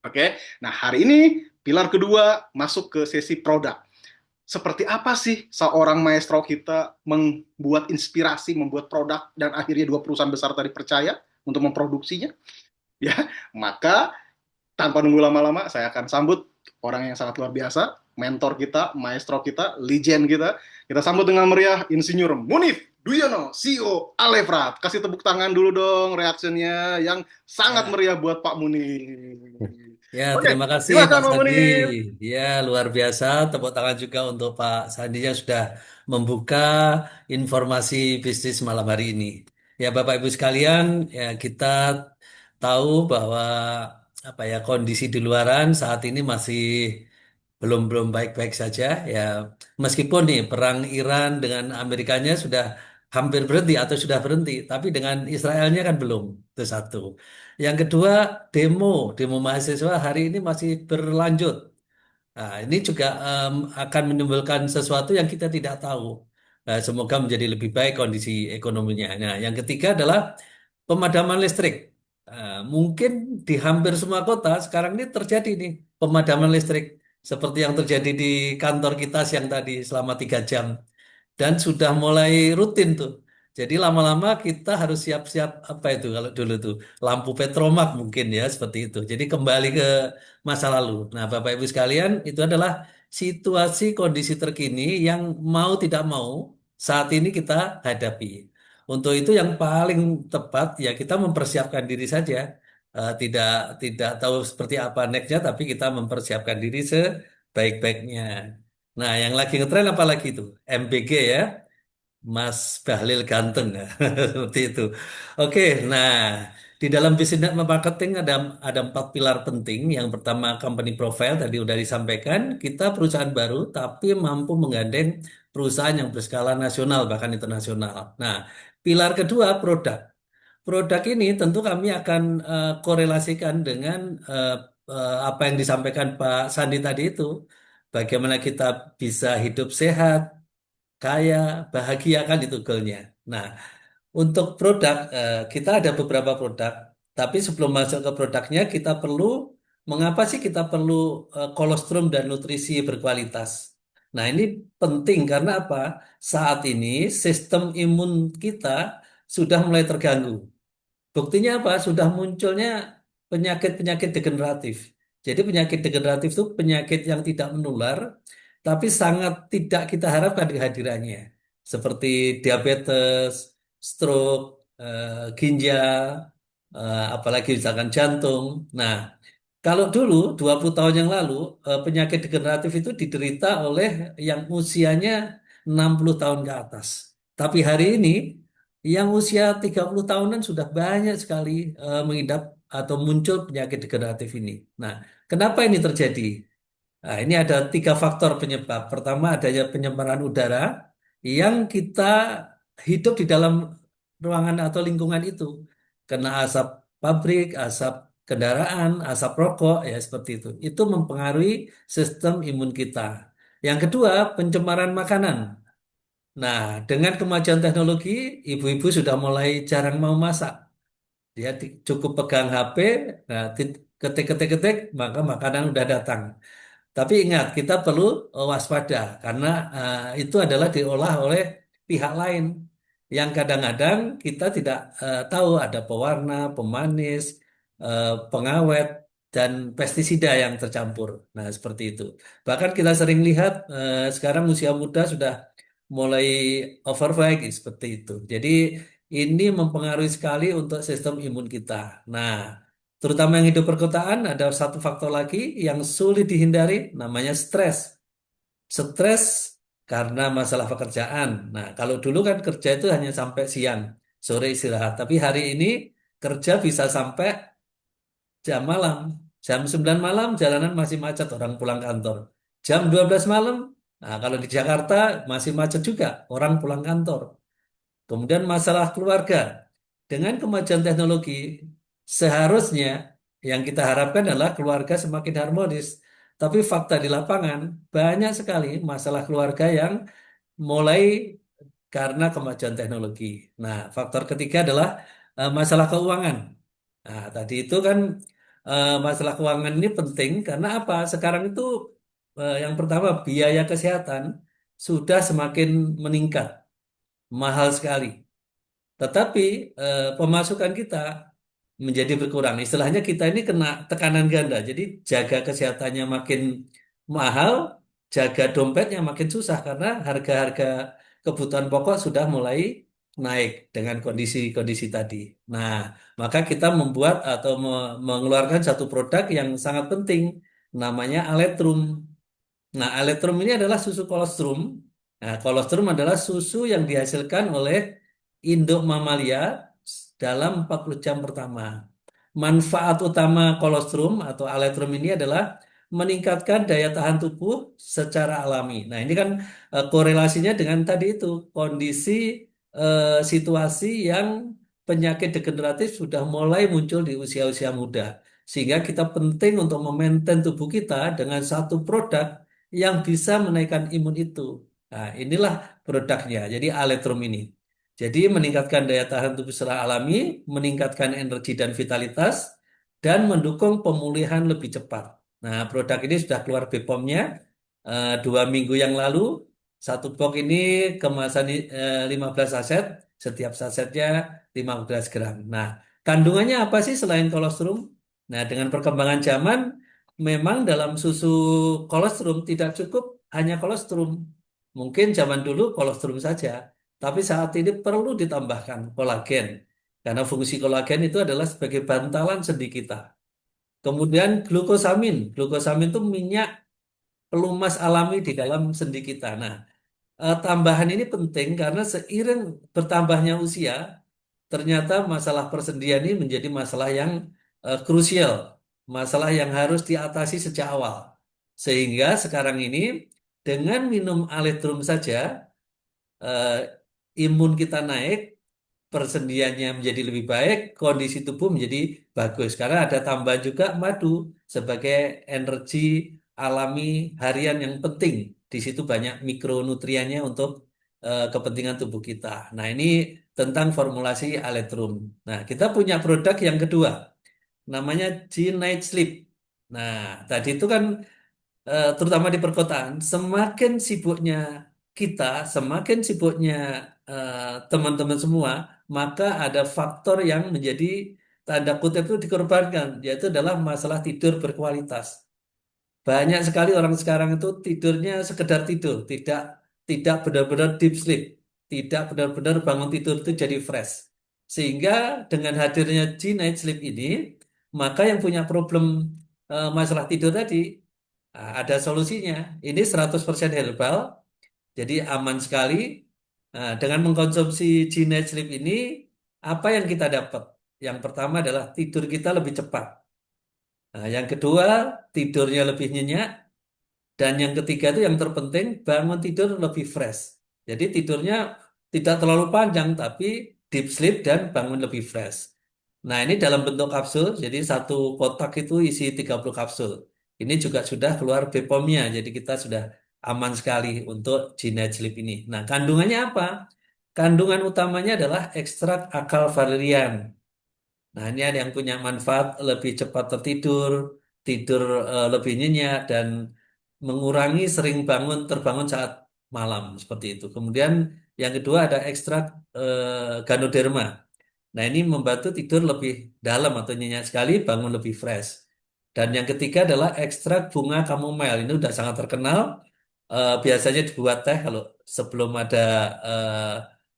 Oke, nah hari ini pilar kedua masuk ke sesi produk. Seperti apa sih seorang maestro kita membuat inspirasi, membuat produk, dan akhirnya dua perusahaan besar tadi percaya untuk memproduksinya? Ya, maka tanpa nunggu lama-lama, saya akan sambut orang yang sangat luar biasa, mentor kita, maestro kita, legend kita. Kita sambut dengan meriah Insinyur Munif Duyono, CEO Alefrat. Kasih tepuk tangan dulu dong reaksinya yang sangat Ya, meriah buat Pak Munif. ya, Oke, terima kasih silakan Pak Pak Sandi. Munif. Ya, luar biasa. Tepuk tangan juga untuk Pak Sandi yang sudah membuka informasi bisnis malam hari ini. Ya, Bapak Ibu sekalian, ya kita tahu bahwa apa ya kondisi di luaran saat ini masih belum belum baik-baik saja. Ya, meskipun nih perang Iran dengan Amerikanya sudah hampir berhenti atau sudah berhenti, tapi dengan Israelnya kan belum. Itu satu. Yang kedua, demo, demo mahasiswa hari ini masih berlanjut. Nah, ini juga akan menimbulkan sesuatu yang kita tidak tahu. Semoga menjadi lebih baik kondisi ekonominya. Nah, yang ketiga adalah pemadaman listrik. Mungkin di hampir semua kota sekarang ini terjadi nih pemadaman listrik seperti yang terjadi di kantor kita siang tadi selama 3 jam dan sudah mulai rutin tuh. Jadi lama-lama kita harus siap-siap apa itu kalau dulu tuh lampu petromak mungkin ya seperti itu. Jadi kembali ke masa lalu. Nah, Bapak Ibu sekalian, itu adalah situasi kondisi terkini yang mau tidak mau saat ini kita hadapi. Untuk itu yang paling tepat ya kita mempersiapkan diri saja. Tidak tidak tahu seperti apa nextnya, tapi kita mempersiapkan diri sebaik-baiknya. Nah, yang lagi ngetren apa lagi itu? MBG ya. Mas Bahlil ganteng ya. Seperti itu. Oke, nah di dalam bisnis network marketing ada 4 pilar penting. Yang pertama company profile tadi udah disampaikan. Kita perusahaan baru tapi mampu menggandeng perusahaan yang berskala nasional bahkan internasional. Nah, pilar kedua produk. Produk ini tentu kami akan korelasikan dengan eh, apa yang disampaikan Pak Sandi tadi itu. Bagaimana kita bisa hidup sehat, kaya, bahagia kan itu goalnya. Nah, untuk produk, kita ada beberapa produk, tapi sebelum masuk ke produknya, kita perlu, mengapa sih kita perlu kolostrum dan nutrisi berkualitas? Nah, ini penting karena apa? Saat ini sistem imun kita sudah mulai terganggu. Buktinya apa? Sudah munculnya penyakit-penyakit degeneratif. Jadi penyakit degeneratif itu penyakit yang tidak menular, tapi sangat tidak kita harapkan kehadirannya. Seperti diabetes, stroke, ginjal, apalagi misalkan jantung. Nah, kalau dulu 20 tahun yang lalu penyakit degeneratif itu diderita oleh yang usianya 60 tahun ke atas. Tapi hari ini yang usia 30 tahunan sudah banyak sekali mengidap atau muncul penyakit degeneratif ini. Nah, kenapa ini terjadi? Nah, ini ada 3 faktor penyebab. Pertama, adanya pencemaran udara yang kita hidup di dalam ruangan atau lingkungan itu. Kena asap pabrik, asap kendaraan, asap rokok, ya seperti itu. Itu mempengaruhi sistem imun kita. Yang kedua, pencemaran makanan. Nah, dengan kemajuan teknologi, ibu-ibu sudah mulai jarang mau masak. Dia cukup pegang HP, nah, ketik-ketik-ketik, maka makanan udah datang. Tapi ingat, kita perlu waspada karena itu adalah diolah oleh pihak lain yang kadang-kadang kita tidak tahu ada pewarna, pemanis, pengawet, dan pestisida yang tercampur. Nah, seperti itu. Bahkan kita sering lihat sekarang usia muda sudah mulai overweight seperti itu. Jadi ini mempengaruhi sekali untuk sistem imun kita. Nah, terutama yang hidup perkotaan, ada satu faktor lagi yang sulit dihindari, namanya stres. Stres karena masalah pekerjaan. Nah, kalau dulu kan kerja itu hanya sampai siang, sore istirahat. Tapi hari ini kerja bisa sampai jam malam. Jam 9 malam jalanan masih macet orang pulang kantor. Jam 12 malam, nah kalau di Jakarta masih macet juga orang pulang kantor. Kemudian masalah keluarga. Dengan kemajuan teknologi, seharusnya yang kita harapkan adalah keluarga semakin harmonis. Tapi fakta di lapangan, banyak sekali masalah keluarga yang mulai karena kemajuan teknologi. Nah, faktor ketiga adalah masalah keuangan. Nah, tadi itu kan masalah keuangan ini penting karena apa? Sekarang itu yang pertama biaya kesehatan sudah semakin meningkat, mahal sekali. Tetapi pemasukan kita menjadi berkurang. Istilahnya kita ini kena tekanan ganda. Jadi jaga kesehatannya makin mahal, jaga dompetnya makin susah karena harga-harga kebutuhan pokok sudah mulai naik dengan kondisi-kondisi tadi. Nah, maka kita membuat atau mengeluarkan satu produk yang sangat penting, namanya Aletrum. Nah, aletrum ini adalah susu kolostrum. Nah, kolostrum adalah susu yang dihasilkan oleh induk mamalia dalam 40 jam pertama. Manfaat utama kolostrum atau aletrum ini adalah meningkatkan daya tahan tubuh secara alami. Nah, ini kan korelasinya dengan tadi itu kondisi situasi yang penyakit degeneratif sudah mulai muncul di usia-usia muda. Sehingga kita penting untuk memaintain tubuh kita dengan satu produk yang bisa menaikkan imun itu. Nah, inilah produknya. Jadi aletrum ini. Jadi meningkatkan daya tahan tubuh secara alami, meningkatkan energi dan vitalitas, dan mendukung pemulihan lebih cepat. Nah, produk ini sudah keluar BPOM-nya 2 minggu yang lalu. Satu box ini kemasan 15 saset, setiap sasetnya 15 gram. Nah, kandungannya apa sih selain kolostrum? Nah, dengan perkembangan zaman, memang dalam susu kolostrum tidak cukup hanya kolostrum. Mungkin zaman dulu kolostrum saja, tapi saat ini perlu ditambahkan kolagen. Karena fungsi kolagen itu adalah sebagai bantalan sendi kita. Kemudian glukosamin. Glukosamin itu minyak pelumas alami di dalam sendi kita. Nah, tambahan ini penting karena seiring bertambahnya usia, ternyata masalah persendian ini menjadi masalah yang krusial, masalah yang harus diatasi sejak awal. Sehingga sekarang ini dengan minum aletrum saja, eh, imun kita naik, persendiannya menjadi lebih baik, kondisi tubuh menjadi bagus. Karena ada tambahan juga madu sebagai energi alami harian yang penting. Di situ banyak mikronutriennya untuk kepentingan tubuh kita. Nah, ini tentang formulasi Aletrum. Nah, kita punya produk yang kedua, namanya G Night Sleep. Nah, tadi itu kan terutama di perkotaan, semakin sibuknya kita, semakin sibuknya eh, teman-teman semua, maka ada faktor yang menjadi tanda kutip itu dikorbankan, yaitu adalah masalah tidur berkualitas. Banyak sekali orang sekarang itu tidurnya sekedar tidur, tidak tidak benar-benar deep sleep, tidak benar-benar bangun tidur itu jadi fresh. Sehingga dengan hadirnya G Night Sleep ini, maka yang punya problem masalah tidur tadi ada solusinya. Ini 100% herbal, jadi aman sekali. Nah, dengan mengkonsumsi G Night Sleep ini, apa yang kita dapat? Yang pertama adalah tidur kita lebih cepat. Nah, yang kedua, tidurnya lebih nyenyak. Dan yang ketiga itu yang terpenting, bangun tidur lebih fresh. Jadi tidurnya tidak terlalu panjang, tapi deep sleep dan bangun lebih fresh. Nah, ini dalam bentuk kapsul, jadi satu kotak itu isi 30 kapsul. Ini juga sudah keluar BPOM-nya, jadi kita sudah aman sekali untuk G-Night Sleep ini. Nah, kandungannya apa? Kandungan utamanya adalah ekstrak akal valerian. Nah, ini ada yang punya manfaat lebih cepat tertidur, tidur lebih nyenyak, dan mengurangi sering terbangun saat malam seperti itu. Kemudian yang kedua ada ekstrak Ganoderma. Nah, ini membantu tidur lebih dalam atau nyenyak sekali, bangun lebih fresh. Dan yang ketiga adalah ekstrak bunga chamomile. Ini udah sangat terkenal. Biasanya dibuat teh kalau sebelum ada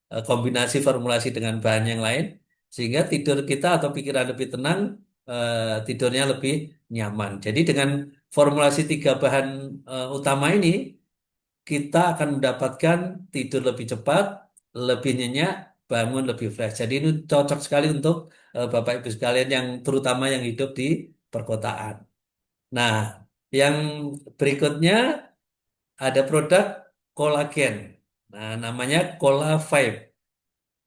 kombinasi formulasi dengan bahan yang lain, sehingga tidur kita atau pikiran lebih tenang, tidurnya lebih nyaman. Jadi dengan formulasi tiga bahan utama ini, kita akan mendapatkan tidur lebih cepat, lebih nyenyak, bangun lebih fresh. Jadi ini cocok sekali untuk Bapak Ibu sekalian yang terutama yang hidup di perkotaan. Nah, yang berikutnya ada produk kolagen. Nah, namanya Cola Vibe.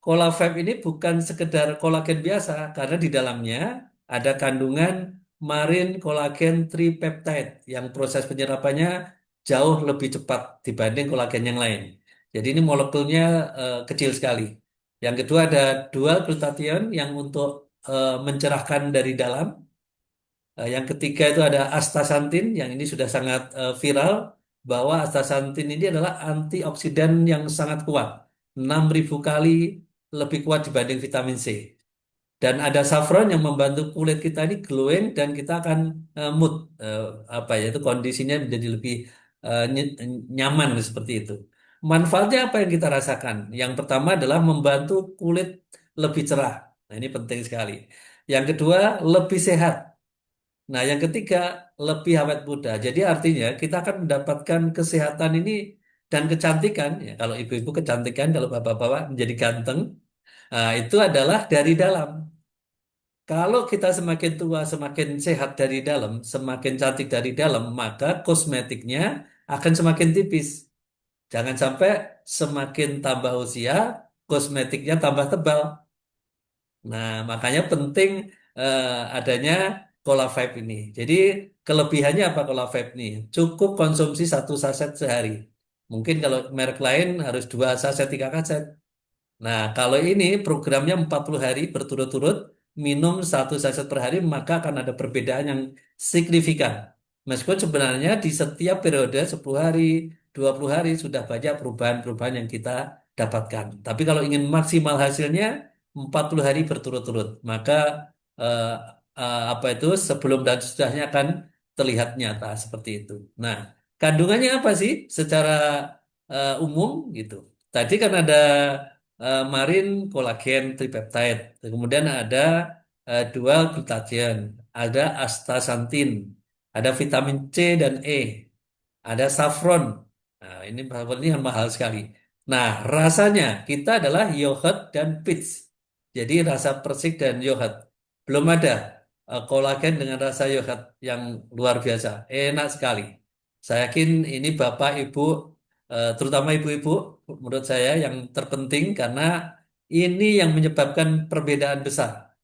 Cola Vibe ini bukan sekedar kolagen biasa karena di dalamnya ada kandungan marin kolagen tripeptide yang proses penyerapannya jauh lebih cepat dibanding kolagen yang lain. Jadi ini molekulnya kecil sekali. Yang kedua ada dual glutathione yang untuk mencerahkan dari dalam. Yang ketiga itu ada astaxanthin yang ini sudah sangat viral bahwa astaxanthin ini adalah antioksidan yang sangat kuat, 6.000 kali lebih kuat dibanding vitamin C. Dan ada saffron yang membantu kulit kita ini glowing dan kita akan mood apa ya itu kondisinya menjadi lebih nyaman seperti itu. Manfaatnya apa yang kita rasakan? Yang pertama adalah membantu kulit lebih cerah. Nah, ini penting sekali. Yang kedua, lebih sehat. Nah, yang ketiga, lebih awet muda. Jadi artinya kita akan mendapatkan kesehatan ini dan kecantikan. Ya, kalau ibu-ibu kecantikan, kalau bapak-bapak menjadi ganteng, nah, itu adalah dari dalam. Kalau kita semakin tua, semakin sehat dari dalam, semakin cantik dari dalam, maka kosmetiknya akan semakin tipis. Jangan sampai semakin tambah usia, kosmetiknya tambah tebal. Nah, makanya penting eh, adanya Cola Vibe ini. Jadi kelebihannya apa Cola Vibe ini? Cukup konsumsi satu saset sehari. Mungkin kalau merek lain harus dua saset, tiga saset. Nah, kalau ini programnya 40 hari berturut-turut, minum satu saset per hari, maka akan ada perbedaan yang signifikan. Meskipun sebenarnya di setiap periode 10 hari, 20 hari sudah banyak perubahan-perubahan yang kita dapatkan. Tapi kalau ingin maksimal hasilnya, 40 hari berturut-turut. Maka eh, apa itu sebelum dan sesudahnya akan terlihat nyata seperti itu. Nah, kandungannya apa sih secara umum gitu? Tadi kan ada marin kolagen tripeptide. Kemudian ada dual glutathione, ada astaxanthin, ada vitamin C dan E, ada saffron. Nah, ini saffron ini mahal sekali. Nah, rasanya kita adalah yogurt dan peach. Jadi rasa persik dan yogurt. Belum ada kolagen dengan rasa yogurt yang luar biasa. Enak sekali. Saya yakin ini Bapak, Ibu, terutama ibu-ibu, menurut saya yang terpenting karena ini yang menyebabkan perbedaan besar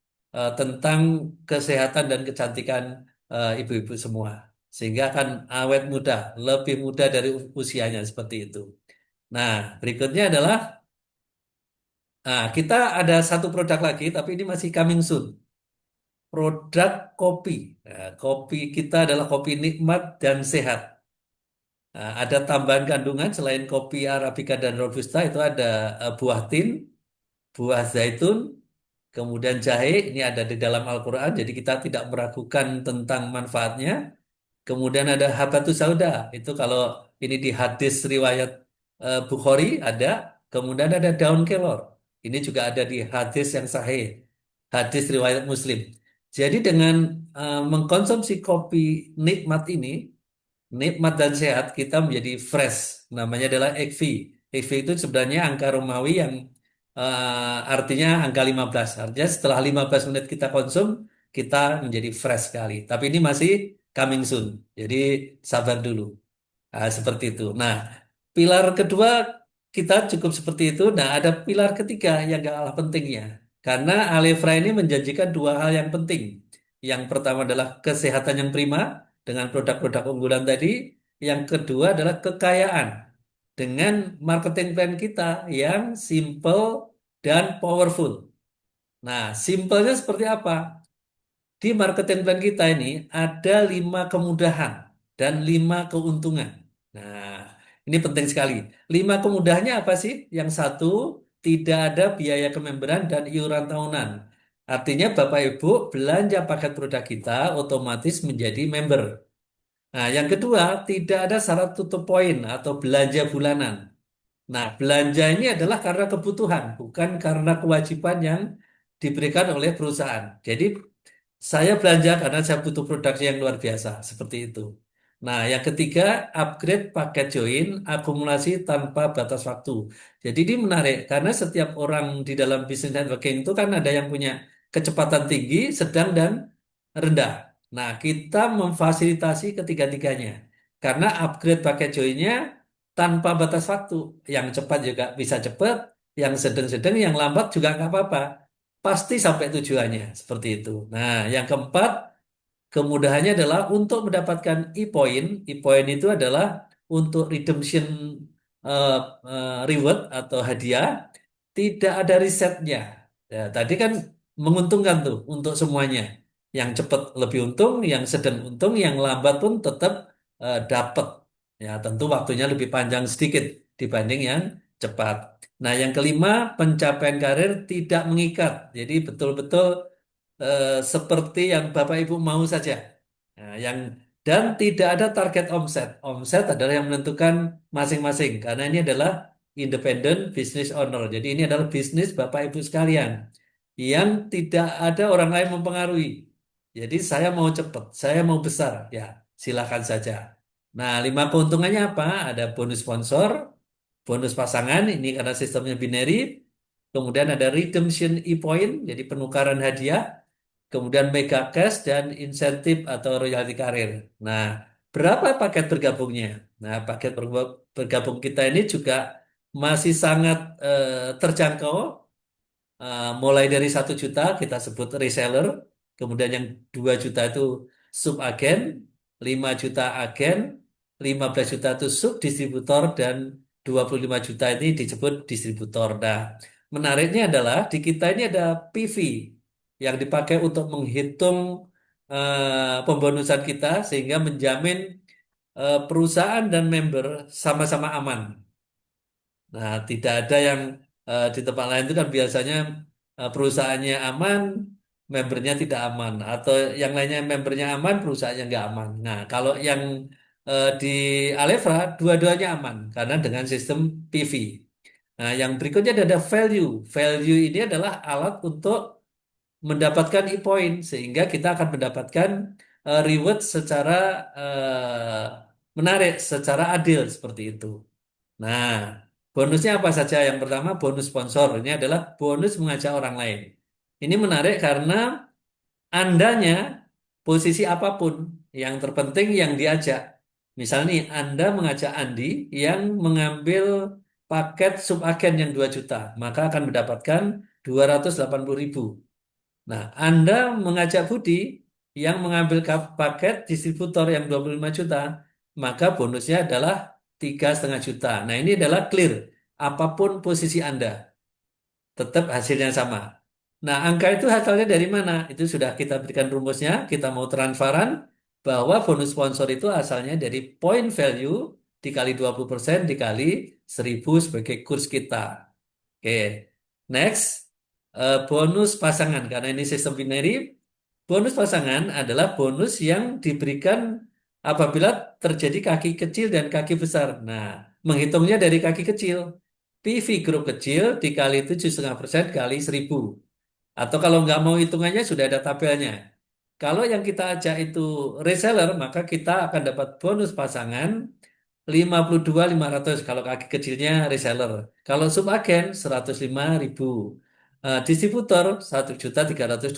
tentang kesehatan dan kecantikan ibu-ibu semua. Sehingga akan awet muda, lebih muda dari usianya seperti itu. Nah, berikutnya adalah kita ada satu produk lagi, tapi ini masih coming soon. Produk kopi. Nah, kopi kita adalah kopi nikmat dan sehat. Nah, ada tambahan kandungan selain kopi Arabica dan Robusta itu ada buah tin, buah zaitun, kemudian jahe. Ini ada di dalam Al-Quran, jadi kita tidak meragukan tentang manfaatnya. Kemudian ada habatus sauda. Itu kalau ini di hadis riwayat Bukhari ada. Kemudian ada daun kelor. Ini juga ada di hadis yang sahih. Hadis riwayat Muslim. Jadi dengan mengkonsumsi kopi nikmat ini, nikmat dan sehat, kita menjadi fresh. Namanya adalah EKVI. EKVI itu sebenarnya angka Romawi yang artinya angka 15. Artinya setelah 15 menit kita konsum, kita menjadi fresh sekali. Tapi ini masih coming soon. Jadi sabar dulu. Nah, seperti itu. Nah, pilar kedua kita cukup seperti itu. Nah, ada pilar ketiga yang gak kalah pentingnya. Karena Alefra ini menjanjikan dua hal yang penting. Yang pertama adalah kesehatan yang prima dengan produk-produk unggulan tadi. Yang kedua adalah kekayaan dengan marketing plan kita yang simple dan powerful. Nah, simpelnya seperti apa? Di marketing plan kita ini ada 5 kemudahan dan 5 keuntungan. Nah, ini penting sekali. 5 kemudahannya apa sih? Yang satu, tidak ada biaya kememberan dan iuran tahunan. Artinya Bapak Ibu belanja paket produk kita otomatis menjadi member. Nah, yang kedua, tidak ada syarat tutup poin atau belanja bulanan. Nah, belanja ini adalah karena kebutuhan, bukan karena kewajiban yang diberikan oleh perusahaan. Jadi saya belanja karena saya butuh produk yang luar biasa, seperti itu. Nah, yang ketiga, upgrade paket join akumulasi tanpa batas waktu. Jadi ini menarik, karena setiap orang di dalam bisnis networking itu kan ada yang punya kecepatan tinggi, sedang, dan rendah. Nah, kita memfasilitasi ketiga-tiganya. Karena upgrade paket joinnya tanpa batas waktu. Yang cepat juga bisa cepat, yang sedang-sedang, yang lambat juga nggak apa-apa. Pasti sampai tujuannya, seperti itu. Nah, yang keempat, kemudahannya adalah untuk mendapatkan e-point. E-point itu adalah untuk redemption eh, reward atau hadiah, tidak ada risetnya. Ya, tadi kan menguntungkan tuh untuk semuanya. Yang cepat lebih untung, yang sedang untung, yang lambat pun tetap dapat. Ya, tentu waktunya lebih panjang sedikit dibanding yang cepat. Nah, yang kelima, pencapaian karir tidak mengikat. Jadi betul-betul seperti yang Bapak Ibu mau saja. Nah, dan tidak ada target omset. Omset adalah yang menentukan masing-masing karena ini adalah independent business owner. Jadi ini adalah bisnis Bapak Ibu sekalian yang tidak ada orang lain mempengaruhi. Jadi saya mau cepat, saya mau besar, ya silakan saja. Nah, 5 keuntungannya apa? Ada bonus sponsor, bonus pasangan, ini karena sistemnya binary. Kemudian ada redemption e-point, jadi penukaran hadiah. Kemudian mega cash dan insentif atau royalti karir. Nah, berapa paket bergabungnya? Nah, bergabung kita ini juga masih sangat terjangkau. Mulai dari 1 juta kita sebut reseller, kemudian yang 2 juta itu subagen, 5 juta agen, 15 juta itu subdistributor, dan 25 juta ini disebut distributor. Nah, menariknya adalah di kita ini ada PV yang dipakai untuk menghitung pembonusan kita sehingga menjamin perusahaan dan member sama-sama aman. Nah, tidak ada yang di tempat lain itu kan biasanya perusahaannya aman, membernya tidak aman, atau yang lainnya membernya aman, perusahaannya nggak aman. Nah, kalau yang di Alevra dua-duanya aman karena dengan sistem PV. Nah, yang berikutnya ada value. Value ini adalah alat untuk mendapatkan e-point sehingga kita akan mendapatkan reward secara menarik, secara adil seperti itu. Nah, bonusnya apa saja? Yang pertama, bonus sponsor. Ini adalah bonus mengajak orang lain. Ini menarik karena Andanya posisi apapun, yang terpenting yang diajak. Misalnya nih, Anda mengajak Andi yang mengambil paket subagen yang 2 juta, maka akan mendapatkan 280.000. Nah, Anda mengajak Budi yang mengambil paket distributor yang 25 juta, maka bonusnya adalah 3,5 juta. Nah, ini adalah clear. Apapun posisi Anda, tetap hasilnya sama. Nah, angka itu asalnya dari mana? Itu sudah kita berikan rumusnya, kita mau transparan bahwa bonus sponsor itu asalnya dari point value dikali 20% dikali 1.000 sebagai kurs kita. Oke, next. Bonus pasangan, karena ini sistem binary, bonus pasangan adalah bonus yang diberikan apabila terjadi kaki kecil dan kaki besar. Nah, menghitungnya dari kaki kecil. PV grup kecil dikali 7,5% kali 1.000. Atau kalau nggak mau hitungannya sudah ada tabelnya. Kalau yang kita ajak itu reseller, maka kita akan dapat bonus pasangan 52.500 kalau kaki kecilnya reseller. Kalau subagen 105.000. Distributor 1.312.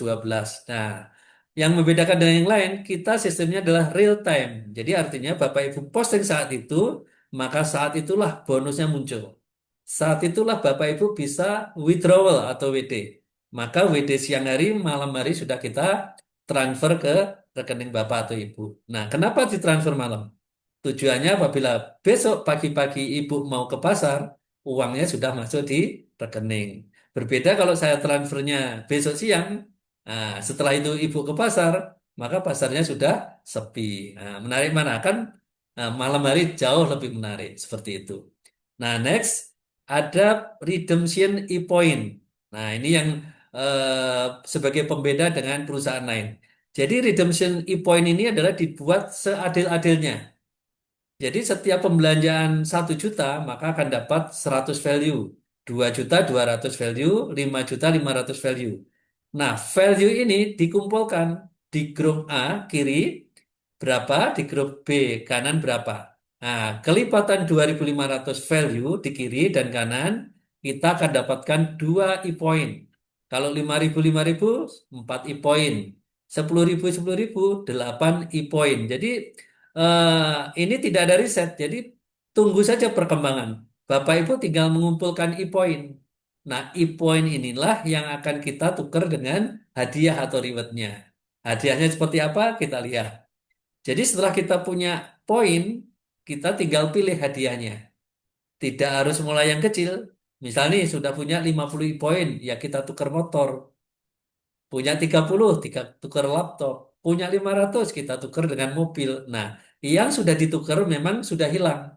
Nah, yang membedakan dengan yang lain, kita sistemnya adalah real time. Jadi artinya Bapak Ibu posting saat itu, maka saat itulah bonusnya muncul. Saat itulah Bapak Ibu bisa withdrawal atau WD. Maka WD siang hari, malam hari sudah kita transfer ke rekening Bapak atau Ibu. Nah, kenapa ditransfer malam? Tujuannya apabila besok pagi-pagi ibu mau ke pasar, uangnya sudah masuk di rekening. Berbeda kalau saya transfernya besok siang, nah, setelah itu ibu ke pasar, maka pasarnya sudah sepi. Nah, menarik mana kan? Nah, malam hari jauh lebih menarik seperti itu. Nah, next ada redemption e-point. Nah, ini yang sebagai pembeda dengan perusahaan lain. Jadi redemption e-point ini adalah dibuat seadil-adilnya. Jadi setiap pembelanjaan 1 juta maka akan dapat 100 value. 2 juta 200 value, 5 juta 500 value. Nah, value ini dikumpulkan di grup A kiri berapa, di grup B kanan berapa. Nah, kelipatan 2.500 value di kiri dan kanan kita akan dapatkan 2 e-point. Kalau 5.000 4 e-point. 10.000 8 e-point. Jadi ini tidak ada riset, jadi tunggu saja perkembangan. Bapak Ibu tinggal mengumpulkan e-point. Nah, e-point inilah yang akan kita tukar dengan hadiah atau rewardnya. Hadiahnya seperti apa? Kita lihat. Jadi setelah kita punya poin, kita tinggal pilih hadiahnya. Tidak harus mulai yang kecil. Misalnya sudah punya 50 e-point, ya kita tukar motor. Punya 30 kita tukar laptop. Punya 500 kita tukar dengan mobil. Nah, yang sudah ditukar memang sudah hilang.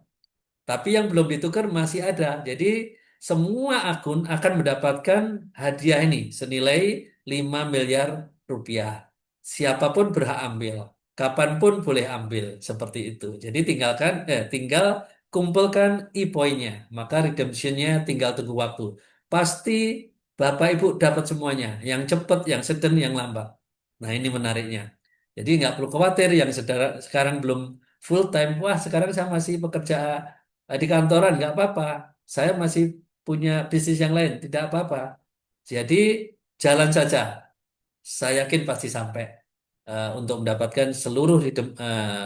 Tapi yang belum ditukar masih ada. Jadi semua akun akan mendapatkan hadiah ini senilai 5 miliar rupiah. Siapapun berhak ambil. Kapanpun boleh ambil. Seperti itu. Jadi tinggal kumpulkan e-poinnya. Maka redemptionnya tinggal tunggu waktu. Pasti Bapak Ibu dapat semuanya. Yang cepat, yang sedang, yang lambat. Nah ini menariknya. Jadi nggak perlu khawatir yang sekarang belum full time. Wah sekarang saya masih bekerja di kantoran nggak apa-apa. Saya masih punya bisnis yang lain, tidak apa-apa. Jadi jalan saja. Saya yakin pasti sampai untuk mendapatkan seluruh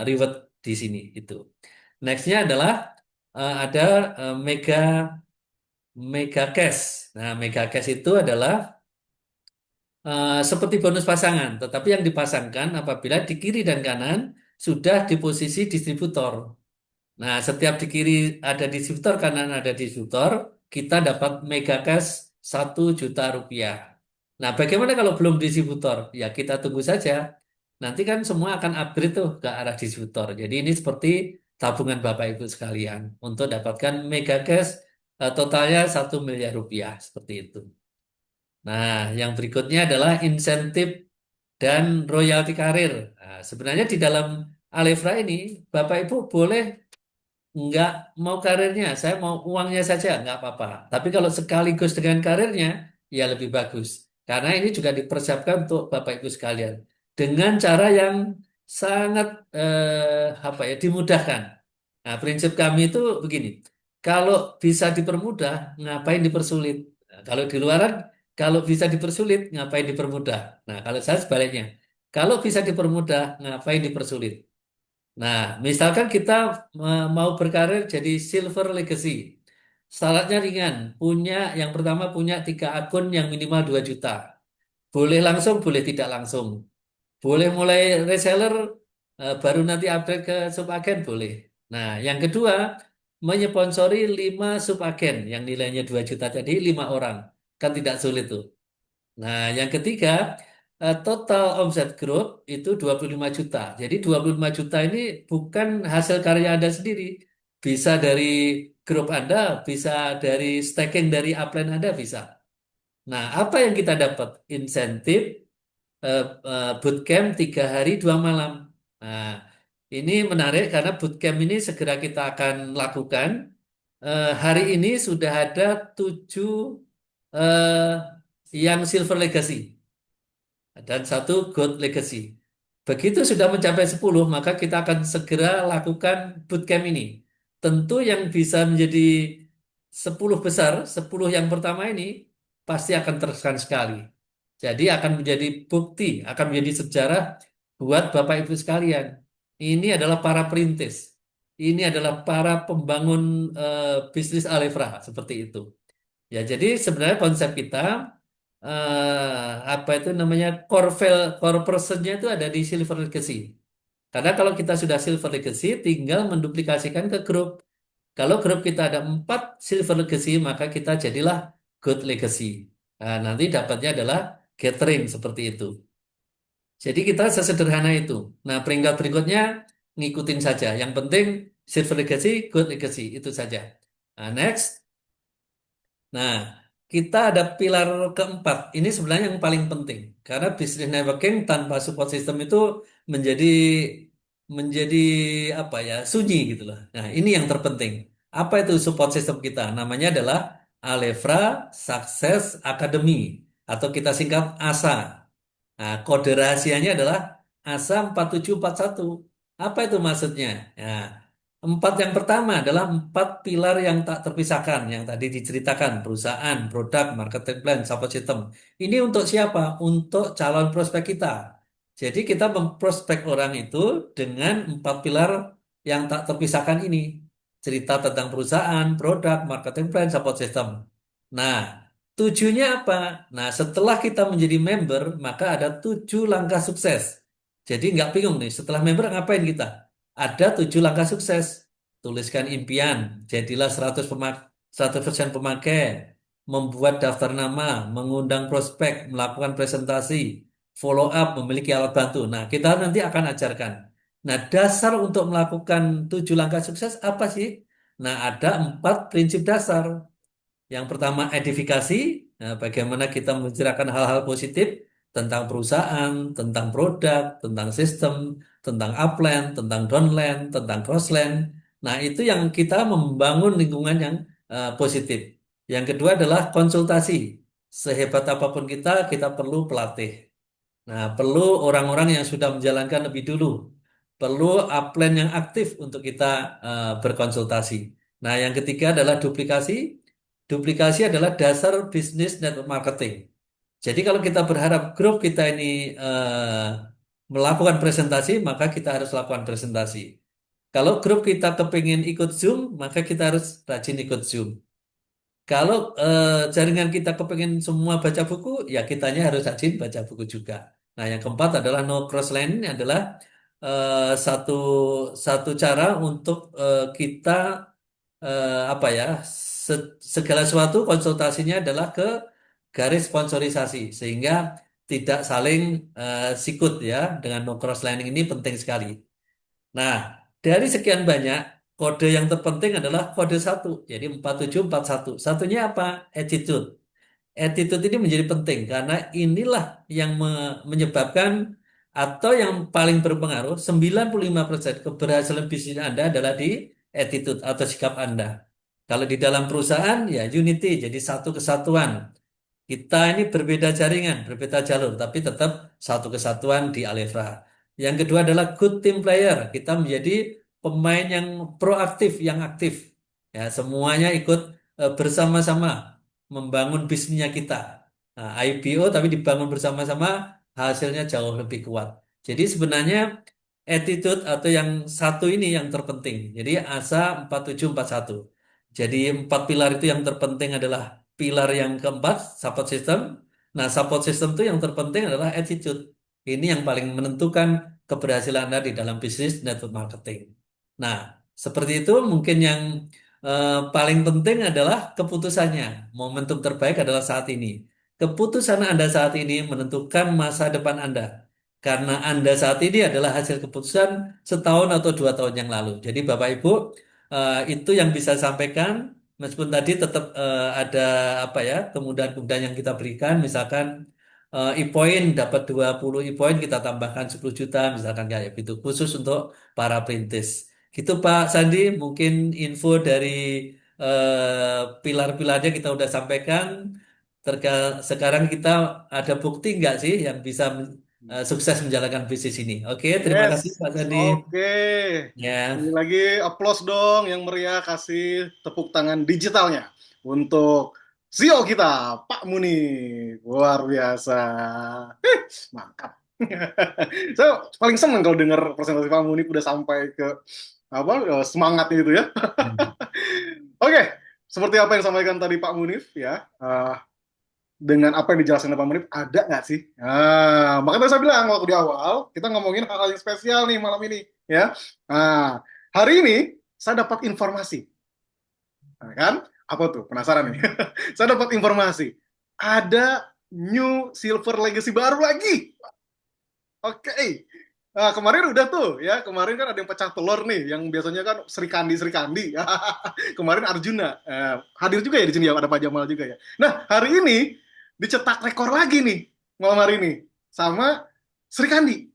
reward di sini itu. Nextnya adalah ada mega mega cash. Nah, mega cash itu adalah seperti bonus pasangan, tetapi yang dipasangkan apabila di kiri dan kanan sudah di posisi distributor. Nah, setiap di kiri ada distributor, kanan ada distributor, kita dapat mega cash 1 juta rupiah. Nah, bagaimana kalau belum distributor? Ya, kita tunggu saja. Nanti kan semua akan upgrade tuh ke arah distributor. Jadi ini seperti tabungan Bapak Ibu sekalian untuk dapatkan mega cash totalnya 1 miliar rupiah seperti itu. Nah, yang berikutnya adalah insentif dan royalti karir. Nah, sebenarnya di dalam Alefra ini, Bapak Ibu boleh nggak mau karirnya, saya mau uangnya saja, nggak apa-apa. Tapi kalau sekaligus dengan karirnya, ya lebih bagus. Karena ini juga dipersiapkan untuk Bapak Ibu sekalian. Dengan cara yang sangat apa ya, dimudahkan. Nah, prinsip kami itu begini. Kalau bisa dipermudah, ngapain dipersulit? Nah, kalau di luaran, kalau bisa dipersulit, ngapain dipermudah? Nah, kalau saya sebaliknya. Kalau bisa dipermudah, ngapain dipersulit? Nah, misalkan kita mau berkarir jadi silver legacy. Syaratnya ringan. Yang pertama punya 3 akun yang minimal 2 juta. Boleh langsung, boleh tidak langsung. Boleh mulai reseller, baru nanti upgrade ke subagen, boleh. Nah, yang kedua, menyponsori 5 subagen yang nilainya 2 juta. Jadi 5 orang. Kan tidak sulit tuh. Nah, yang ketiga, total omset grup itu 25 juta. Jadi 25 juta ini bukan hasil karya Anda sendiri. Bisa dari grup Anda, bisa dari staking dari upline Anda, bisa. Nah, apa yang kita dapat? Insentif bootcamp 3 hari 2 malam. Nah, ini menarik karena bootcamp ini segera kita akan lakukan. Hari ini sudah ada 7 eh, yang Silver Legacy dan 1 Gold Legacy. Begitu sudah mencapai 10, maka kita akan segera lakukan bootcamp ini. Tentu yang bisa menjadi 10 besar, 10 yang pertama ini pasti akan terkesan sekali. Jadi akan menjadi bukti, akan menjadi sejarah buat Bapak Ibu sekalian. Ini adalah para perintis. Ini adalah para pembangun bisnis Alifra seperti itu. Ya, jadi sebenarnya konsep kita apa itu namanya core personnya itu ada di Silver Legacy. Karena kalau kita sudah Silver Legacy, tinggal menduplikasikan ke grup. Kalau grup kita ada 4 Silver Legacy, maka kita jadilah Gold Legacy. Nah, nanti dapatnya adalah gathering seperti itu. Jadi kita sesederhana itu. Nah, peringkat berikutnya ngikutin saja. Yang penting silver legacy, gold legacy itu saja. Nah, next. Nah, kita ada pilar keempat. Ini sebenarnya yang paling penting. Karena business networking tanpa support system itu menjadi menjadi apa ya, sunyi gitu loh. Nah, ini yang terpenting. Apa itu support system kita? Namanya adalah Alevra Success Academy atau kita singkat ASA. Nah, kode rahasianya adalah ASA 4741. Apa itu maksudnya? Ya, empat yang pertama adalah empat pilar yang tak terpisahkan, yang tadi diceritakan, perusahaan, produk, marketing plan, support system. Ini untuk siapa? Untuk calon prospek kita. Jadi kita memprospek orang itu dengan empat pilar yang tak terpisahkan ini. Cerita tentang perusahaan, produk, marketing plan, support system. Nah, tujuannya apa? Nah, setelah kita menjadi member, maka ada 7 langkah sukses. Jadi nggak bingung nih, setelah member ngapain kita? Ada 7 langkah sukses. Tuliskan impian, jadilah 100% pemakai, membuat daftar nama, mengundang prospek, melakukan presentasi, follow up, memiliki alat bantu. Nah, kita nanti akan ajarkan. Nah, dasar untuk melakukan 7 langkah sukses apa sih? Nah, ada 4 prinsip dasar. Yang pertama edifikasi, nah, bagaimana kita membicarakan hal-hal positif tentang perusahaan, tentang produk, tentang sistem, tentang upline, tentang downline, tentang crossline. Nah, itu yang kita membangun lingkungan yang positif. Yang kedua adalah konsultasi. Sehebat apapun kita perlu pelatih. Nah, perlu orang-orang yang sudah menjalankan lebih dulu. Perlu upline yang aktif untuk kita berkonsultasi. Nah, yang ketiga adalah duplikasi. Duplikasi adalah dasar bisnis network marketing. Jadi kalau kita berharap grup kita ini melakukan presentasi, maka kita harus lakukan presentasi. Kalau grup kita kepingin ikut Zoom, maka kita harus rajin ikut Zoom. Kalau jaringan kita kepengen semua baca buku, ya kitanya harus rajin baca buku juga. Nah, yang keempat adalah no cross line ini adalah satu satu cara untuk kita apa ya segala sesuatu konsultasinya adalah ke garis sponsorisasi sehingga tidak saling sikut ya dengan no cross lining ini penting sekali. Nah, dari sekian banyak, kode yang terpenting adalah kode satu, jadi 4741. Satunya apa? Attitude. Attitude ini menjadi penting karena inilah yang menyebabkan atau yang paling berpengaruh 95% keberhasilan bisnis Anda adalah di attitude atau sikap Anda. Kalau di dalam perusahaan ya unity, jadi satu kesatuan. Kita ini berbeda jaringan, berbeda jalur, tapi tetap satu kesatuan di Alevra. Yang kedua adalah good team player. Kita menjadi pemain yang proaktif, yang aktif. Ya, semuanya ikut bersama-sama membangun bisnisnya kita. Nah, IPO tapi dibangun bersama-sama, hasilnya jauh lebih kuat. Jadi sebenarnya attitude atau yang satu ini yang terpenting. Jadi ASA 4741. Jadi empat pilar itu yang terpenting adalah pilar yang keempat, support system. Nah, support system itu yang terpenting adalah attitude. Ini yang paling menentukan keberhasilan Anda di dalam bisnis network marketing. Nah, seperti itu mungkin yang paling penting adalah keputusannya. Momentum terbaik adalah saat ini. Keputusan Anda saat ini menentukan masa depan Anda. Karena Anda saat ini adalah hasil keputusan setahun atau 2 tahun yang lalu. Jadi Bapak Ibu, itu yang bisa sampaikan. Meskipun tadi tetap ada apa ya kemudahan-kemudahan yang kita berikan, misalkan e-point dapat 20 e-point kita tambahkan 10 juta, misalkan kayak gitu khusus untuk para perintis. Gitu Pak Sandi, mungkin info dari pilar-pilarnya kita udah sampaikan. Sekarang kita ada bukti nggak sih yang bisa sukses menjalankan bisnis ini? Oke, terima Yes, kasih Pak Sandi. oke. Ini Ya. lagi applause dong yang meriah, kasih tepuk tangan digitalnya untuk CEO kita, Pak Muni. Luar biasa. Mantap. Saya paling seneng kalau dengar presentasi Pak Muni udah sampai ke apa semangatnya itu ya. Hmm. Oke, seperti apa yang disampaikan tadi Pak Munif ya, dengan apa yang dijelaskan Pak Munif, ada nggak sih? Nah, makanya saya bilang waktu di awal, kita ngomongin hal-hal yang spesial nih malam ini, ya. Nah, hari ini saya dapat informasi, nah, kan? Apa tuh? Penasaran nih. Saya dapat informasi. ada new silver legacy baru lagi. Oke. Nah, kemarin udah tuh ya, kemarin kan ada yang pecah telur nih, yang biasanya kan Sri Kandi Sri Kandi. Kemarin Arjuna. Hadir juga ya di sini ya, ada Pak Jamal juga ya. Nah, hari ini dicetak rekor lagi nih malam hari ini sama Sri Kandi.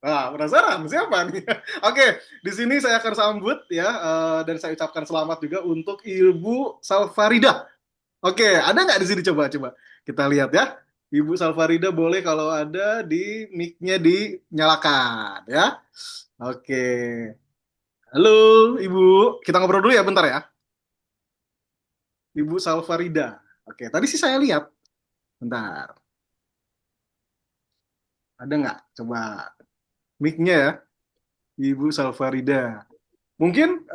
Nah, penasaran siapa nih? Oke, di sini saya akan sambut ya, dan saya ucapkan selamat juga untuk Ibu Salfarida. Oke, ada nggak di sini, coba-coba kita lihat ya. Ibu Salfarida boleh kalau ada di mic-nya dinyalakan ya. Oke. Halo Ibu, kita ngobrol dulu ya bentar ya. Ibu Salfarida. Oke, tadi sih saya lihat. Bentar. Ada nggak? Coba mic-nya ya. Ibu Salfarida. Mungkin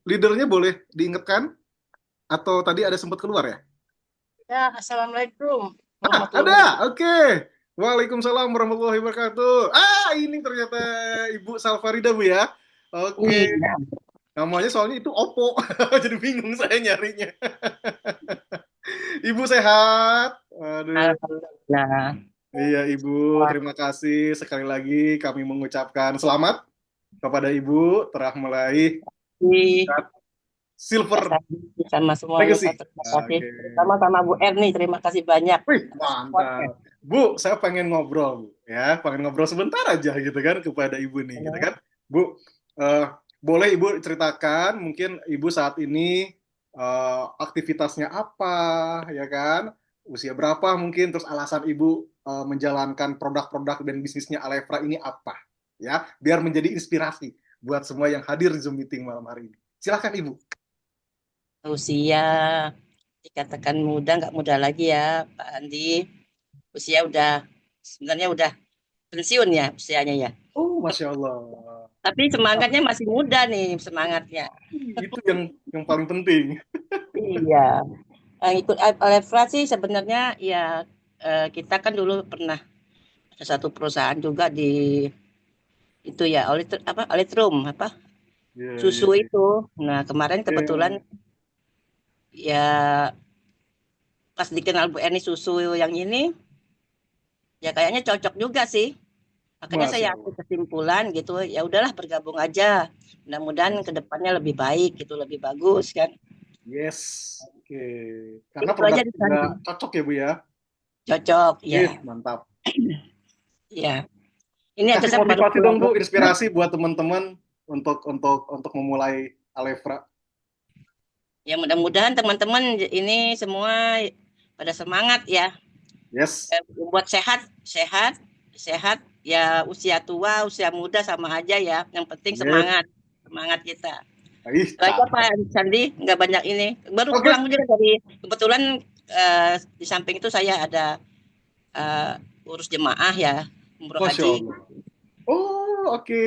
leadernya boleh diingatkan atau tadi ada sempat keluar ya? Ya, Assalamualaikum Ada. warahmatullahi Oke. Waalaikumsalam warahmatullahi wabarakatuh. Ini ternyata Ibu Salfarida, Bu ya. Oke. wabarakatuh. Iya, Namanya soalnya itu Oppo. Jadi bingung saya nyarinya. Ibu sehat? Aduh. alhamdulillah. Iya, Ibu. Terima kasih sekali lagi kami mengucapkan selamat kepada Ibu telah meraih Terima Silver kasih sama semuanya, Pak. Legacy. Terima kasih. Oke. Terutama sama Bu Erni, terima kasih banyak Wih, atas supportnya. mantap. Bu, saya pengen ngobrol, Bu. Ya, pengen ngobrol sebentar aja gitu kan kepada Ibu nih, gitu Ya. kan. Bu, eh, boleh Ibu ceritakan mungkin Ibu saat ini aktivitasnya apa, ya kan? Usia berapa mungkin, terus alasan Ibu menjalankan produk-produk dan bisnisnya Alefra ini apa? Ya, biar menjadi inspirasi buat semua yang hadir di Zoom meeting malam hari ini. Silakan Ibu. Usia dikatakan muda, nggak muda lagi ya, Pak Andi. Usia udah, sebenarnya udah pensiun ya usianya ya. Oh, Masya Allah. Tapi semangatnya masih muda nih, semangatnya. Itu yang paling penting. Iya. Ikut Alefra sih sebenarnya ya, kita kan dulu pernah ada satu perusahaan juga di itu ya apa Olitrum apa Iya, iya, susu iya. itu. Nah kemarin kebetulan Iya. ya pas dikenal Bu Erni susu yang ini ya kayaknya cocok juga sih. Makanya Masya saya ambil Allah. kesimpulan gitu ya udahlah bergabung aja. Mudah-mudahan kedepannya lebih baik gitu lebih bagus kan. Yes. Oke. Karena Itu aja produk di juga sana. cocok ya, Bu ya. Cocok Yes, ya. mantap. Ya. Ini aja Kasih saya baru motivasi pulang. dong, Bu, inspirasi buat teman-teman untuk memulai Alefra. Ya mudah-mudahan teman-teman ini semua pada semangat ya. Yes. Buat sehat, sehat, sehat. Ya usia tua, usia muda sama aja ya. Yang penting Yes. semangat, semangat kita. Ih, Itu aja cakep. Pak Sandi, nggak banyak ini. Baru Oke. pulang juga dari kebetulan di samping itu saya ada urus jemaah ya, umroh Masya haji. Allah. Oh, oke.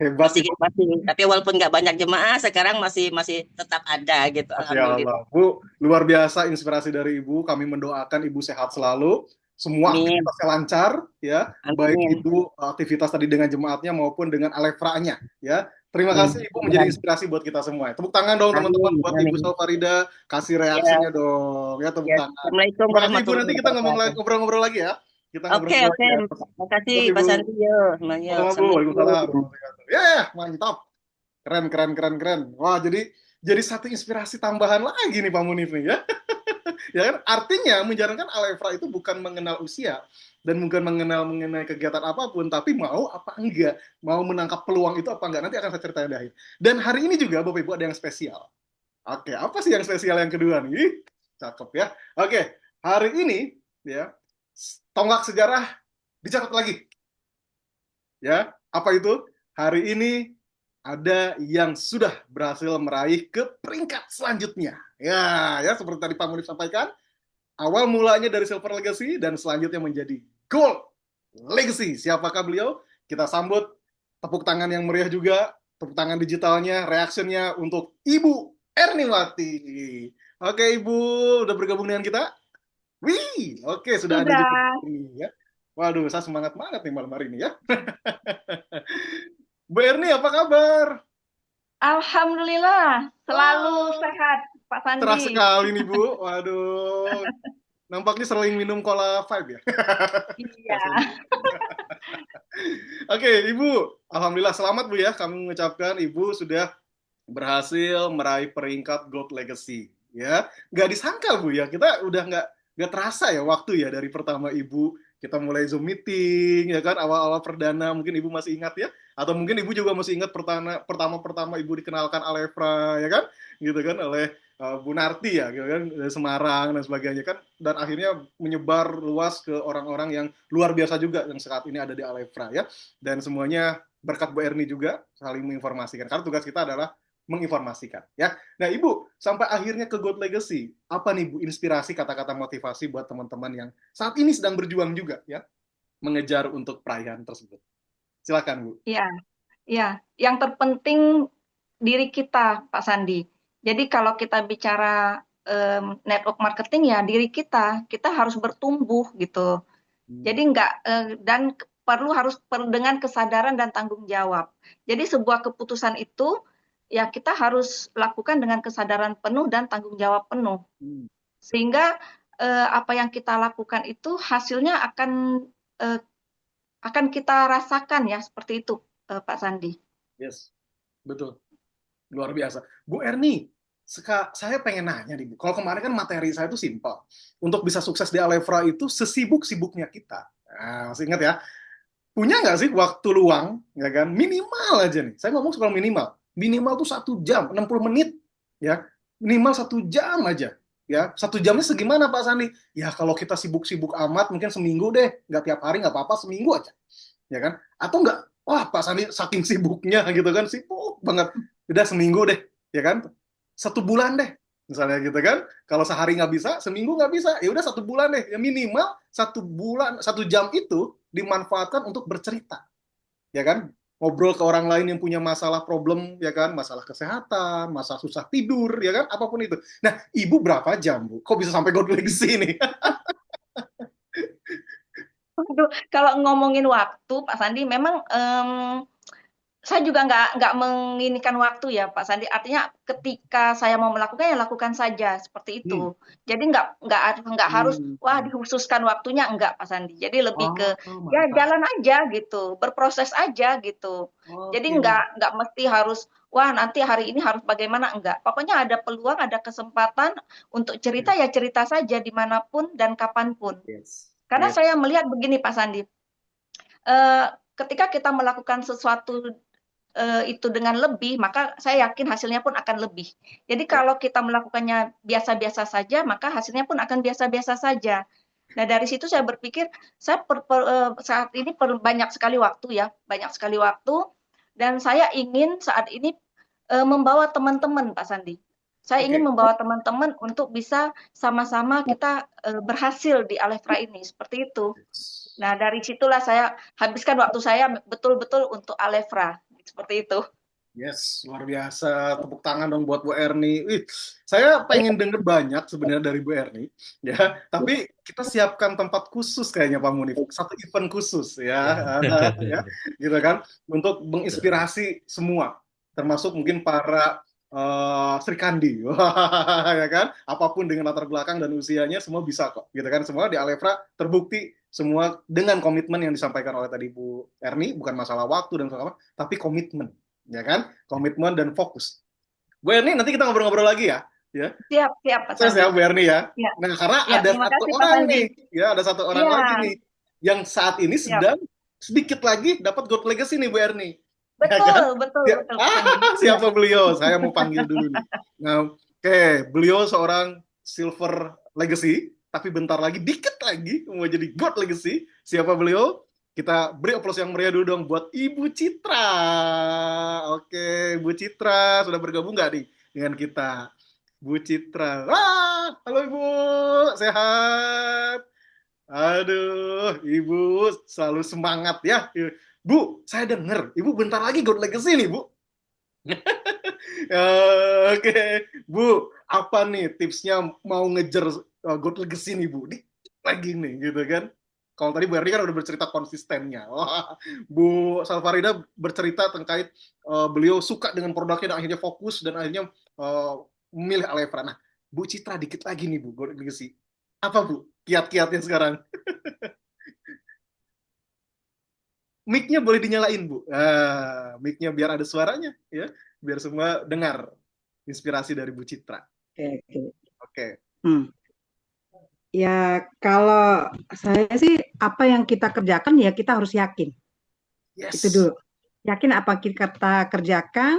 Hebat, Masih Ibu. masih, tapi walaupun nggak banyak jemaah, sekarang masih masih tetap ada gitu. Masya Allah. Alhamdulillah. Bu, luar biasa inspirasi dari Ibu. Kami mendoakan Ibu sehat selalu. Semua Amin, aktivitasnya lancar, ya. Baik amin, itu aktivitas tadi dengan jemaatnya maupun dengan Alefra-nya, ya. Terima amin. kasih Ibu menjadi inspirasi buat kita semua. Tepuk tangan dong teman-teman Amin, buat Ibu amin. Salfarida. Kasih Ya, reaksinya dong, ya tepuk ya. tangan. Assalamualaikum Terima kasih Ibu. warahmatullahi Nanti kita wabarakatuh. ngobrol-ngobrol lagi ya. Kita Oke, ngobrol-ngobrol oke. lagi ya. Makasih Terus Pak Ibu. Santi. Yo, yo. Sama-sama Bu. Waalaikumsalam Assalamualaikum. warahmatullahi wabarakatuh. Ya, ya, mantap. Keren, keren, keren, keren. Wah, jadi satu inspirasi tambahan lagi nih Pak Munif nih ya. Ya kan? Artinya menjalankan Alefra itu bukan mengenal usia dan bukan mengenai kegiatan apapun, tapi mau apa enggak, mau menangkap peluang itu apa enggak. Nanti akan saya ceritain di akhir. Dan hari ini juga Bapak Ibu ada yang spesial. Oke, apa sih yang spesial yang kedua nih? Cakep ya. Oke, hari ini ya tonggak sejarah dicatat lagi. Ya, apa itu? Hari ini ada yang sudah berhasil meraih ke peringkat selanjutnya. Ya, seperti tadi Pak Munif sampaikan, awal mulanya dari Silver Legacy dan selanjutnya menjadi Gold Legacy. Siapakah beliau? Kita sambut tepuk tangan yang meriah juga, tepuk tangan digitalnya, reactionnya untuk Ibu Erniwati. Oke, Ibu, udah bergabung dengan kita? Wih, oke, sudah ada juga Sudah, ini ya. Waduh, saya semangat banget nih malam hari ini ya. Bu Erni, apa kabar? Alhamdulillah, selalu Oh, sehat. Pak Cerah Sandi. sekali nih Bu. Waduh, nampaknya sering minum Cola Five ya. Iya. Oke, Ibu. Alhamdulillah selamat Bu ya. Kami mengucapkan Ibu sudah berhasil meraih peringkat Gold Legacy. Ya, nggak disangka Bu ya. Kita udah nggak terasa ya waktu ya dari pertama Ibu kita mulai Zoom meeting ya kan awal-awal perdana mungkin Ibu masih ingat ya atau mungkin Ibu juga masih ingat pertama Ibu dikenalkan Alefra ya kan gitu kan oleh Bu Narti ya gitu kan dari Semarang dan sebagainya kan dan akhirnya menyebar luas ke orang-orang yang luar biasa juga yang saat ini ada di Alefra ya dan semuanya berkat Bu Erni juga saling menginformasikan karena tugas kita adalah menginformasikan ya. Nah Ibu sampai akhirnya ke God Legacy apa nih Bu inspirasi kata-kata motivasi buat teman-teman yang saat ini sedang berjuang juga ya mengejar untuk perayaan tersebut. Silakan Bu. Iya, iya. Yang terpenting diri kita, Pak Sandi. Jadi kalau kita bicara network marketing ya diri kita harus bertumbuh gitu. Jadi nggak dan perlu dengan kesadaran dan tanggung jawab. Jadi sebuah keputusan itu ya kita harus lakukan dengan kesadaran penuh dan tanggung jawab penuh. Sehingga apa yang kita lakukan itu hasilnya eh, akan kita rasakan ya seperti itu, Pak Sandi. Yes, betul. Luar biasa. Bu Erni, saya pengen nanya nih, Bu. Kalau kemarin kan materi saya itu simpel. Untuk bisa sukses di Alefra itu sesibuk-sibuknya kita. Nah, masih ingat ya? Punya nggak sih waktu luang, ya kan? Minimal aja nih. Saya ngomong soal minimal. Minimal tuh 1 jam, 60 menit. Ya, minimal 1 jam aja. Ya, 1 jamnya segimana Pak Sandi? Ya kalau kita sibuk-sibuk amat, mungkin seminggu deh. Nggak tiap hari, nggak apa-apa, seminggu aja. Ya kan? Atau nggak, wah Pak Sandi saking sibuknya gitu kan, sibuk banget. Udah seminggu deh, ya kan? 1 bulan deh, misalnya gitu kan. Kalau sehari nggak bisa, seminggu nggak bisa, ya udah 1 bulan deh. Ya minimal 1 bulan, 1 jam itu dimanfaatkan untuk bercerita, ya kan? Ngobrol ke orang lain yang punya masalah problem, ya kan? Masalah kesehatan, masalah susah tidur, ya kan? Apapun itu. Nah, Ibu berapa jam, Bu? Kok bisa sampai God Legacy nih? Aduh, kalau ngomongin waktu, Pak Sandi, memang saya juga nggak menginikan waktu ya, Pak Sandi. Artinya ketika saya mau melakukan, ya lakukan saja seperti itu. Hmm. Jadi nggak harus, wah dikhususkan waktunya, enggak, Pak Sandi. Jadi lebih ke ya Mantap. jalan aja gitu, berproses aja gitu. Jadi Oke. nggak mesti harus, wah nanti hari ini harus bagaimana, enggak. Pokoknya ada peluang, ada kesempatan untuk cerita ya cerita saja dimanapun dan kapanpun. Yes. Karena Yes. saya melihat begini, Pak Sandi. Ketika kita melakukan sesuatu itu dengan lebih, maka saya yakin hasilnya pun akan lebih. Jadi kalau kita melakukannya biasa-biasa saja, maka hasilnya pun akan biasa-biasa saja. Nah dari situ saya berpikir, saya saat ini banyak sekali waktu ya, banyak sekali waktu, dan saya ingin saat ini membawa teman-teman, Pak Sandi. Saya ingin membawa teman-teman untuk bisa sama-sama kita berhasil di Alefra ini, seperti itu. Nah dari situlah saya habiskan waktu saya betul-betul untuk Alefra. Seperti itu. Yes, luar biasa. Tepuk tangan dong buat Bu Erni. Saya pengen denger banyak sebenarnya dari Bu Erni, ya. Tapi kita siapkan tempat khusus kayaknya Pak Munif, satu event khusus ya, ya, gitu kan, untuk menginspirasi semua, termasuk mungkin para Sri Kandi, ya kan. Apapun dengan latar belakang dan usianya semua bisa kok, gitu kan. Semua di Alefra terbukti semua dengan komitmen yang disampaikan oleh tadi Bu Erni, bukan masalah waktu dan apa, tapi komitmen, ya kan? Komitmen dan fokus. Bu Erni, nanti kita ngobrol-ngobrol lagi ya. Ya. Siap, Pak Sukses Sandi. ya Bu Erni ya. Ya. Nah, karena ya, ada satu kasih, orang nih, ya ada satu orang ya. lagi nih yang saat ini sedang sedikit lagi dapat God Legacy nih Bu Erni. Betul, ya kan? betul. Siapa beliau? Saya mau panggil dulu nih. Nah, beliau seorang Silver Legacy, tapi bentar lagi, dikit lagi mau jadi God Legacy. Siapa beliau? Kita beri aplaus yang meriah dulu dong buat Ibu Citra. Oke, Bu Citra sudah bergabung nggak nih dengan kita? Bu Citra. Halo Ibu, sehat? Aduh, Ibu selalu semangat ya. Bu, saya dengar Ibu bentar lagi God Legacy nih, Bu. Oke, Bu, apa nih tipsnya mau ngejar God Legacy nih, Bu? Dikit lagi nih, gitu kan? Kalau tadi Bu Erni kan udah bercerita konsistennya. Wah, Bu Salfarida bercerita terkait beliau suka dengan produknya dan akhirnya fokus dan akhirnya memilih Alefra. Nah, Bu Citra dikit lagi nih Bu, Golden Legacy. Apa Bu kiat-kiatnya sekarang? Mic-nya boleh dinyalain Bu. Mic-nya biar ada suaranya ya, biar semua dengar inspirasi dari Bu Citra. Oke, oke. Oke. Hmm. Ya, kalau saya sih apa yang kita kerjakan ya kita harus yakin. Itu Yes. dulu. Yakin apa kita kerjakan,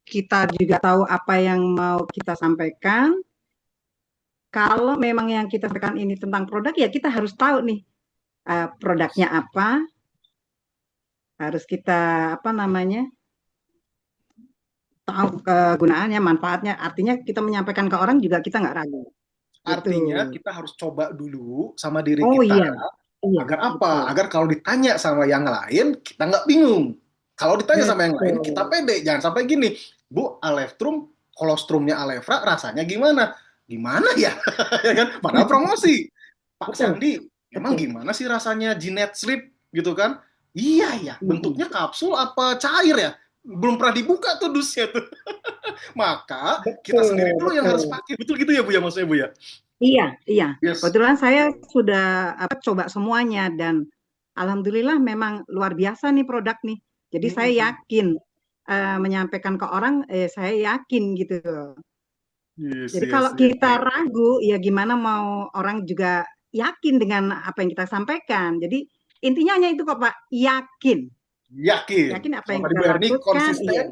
kita juga tahu apa yang mau kita sampaikan. Kalau memang yang kita sampaikan ini tentang produk, ya kita harus tahu nih produknya apa, harus kita apa namanya tahu kegunaannya, manfaatnya. Artinya kita menyampaikan ke orang juga kita nggak ragu. Artinya Gitu. kita harus coba dulu sama diri Oh kita. iya, iya, Agar apa? betul, Agar kalau ditanya sama yang lain, kita nggak bingung. Kalau ditanya sama yang lain, kita betul, pede. Jangan sampai gini, Bu, Aleftrum, kolostrumnya Alefra rasanya gimana? Gimana ya? Ya kan? Padahal promosi. Pak betul, Sandi, emang betul. gimana sih rasanya Jinet Slip gitu kan? Iya ya, Mm-mm. bentuknya kapsul apa cair ya? Belum pernah dibuka tuh dusnya tuh. Maka kita Betul, sendiri dulu yang harus betul. pakai. Betul gitu ya Bu ya, maksudnya Bu ya? Iya, iya. Yes. Kebetulan saya sudah coba semuanya dan alhamdulillah memang luar biasa nih produk nih. Jadi saya Mm-mm. yakin menyampaikan ke orang, saya yakin gitu. Yes, Jadi yes, kalau yes. kita ragu, ya gimana mau orang juga yakin dengan apa yang kita sampaikan. Jadi intinya hanya itu kok Pak, yakin. Yakin. Yakin apa Kalau yang tadi kita Bu Erni lakukan, iya. konsisten,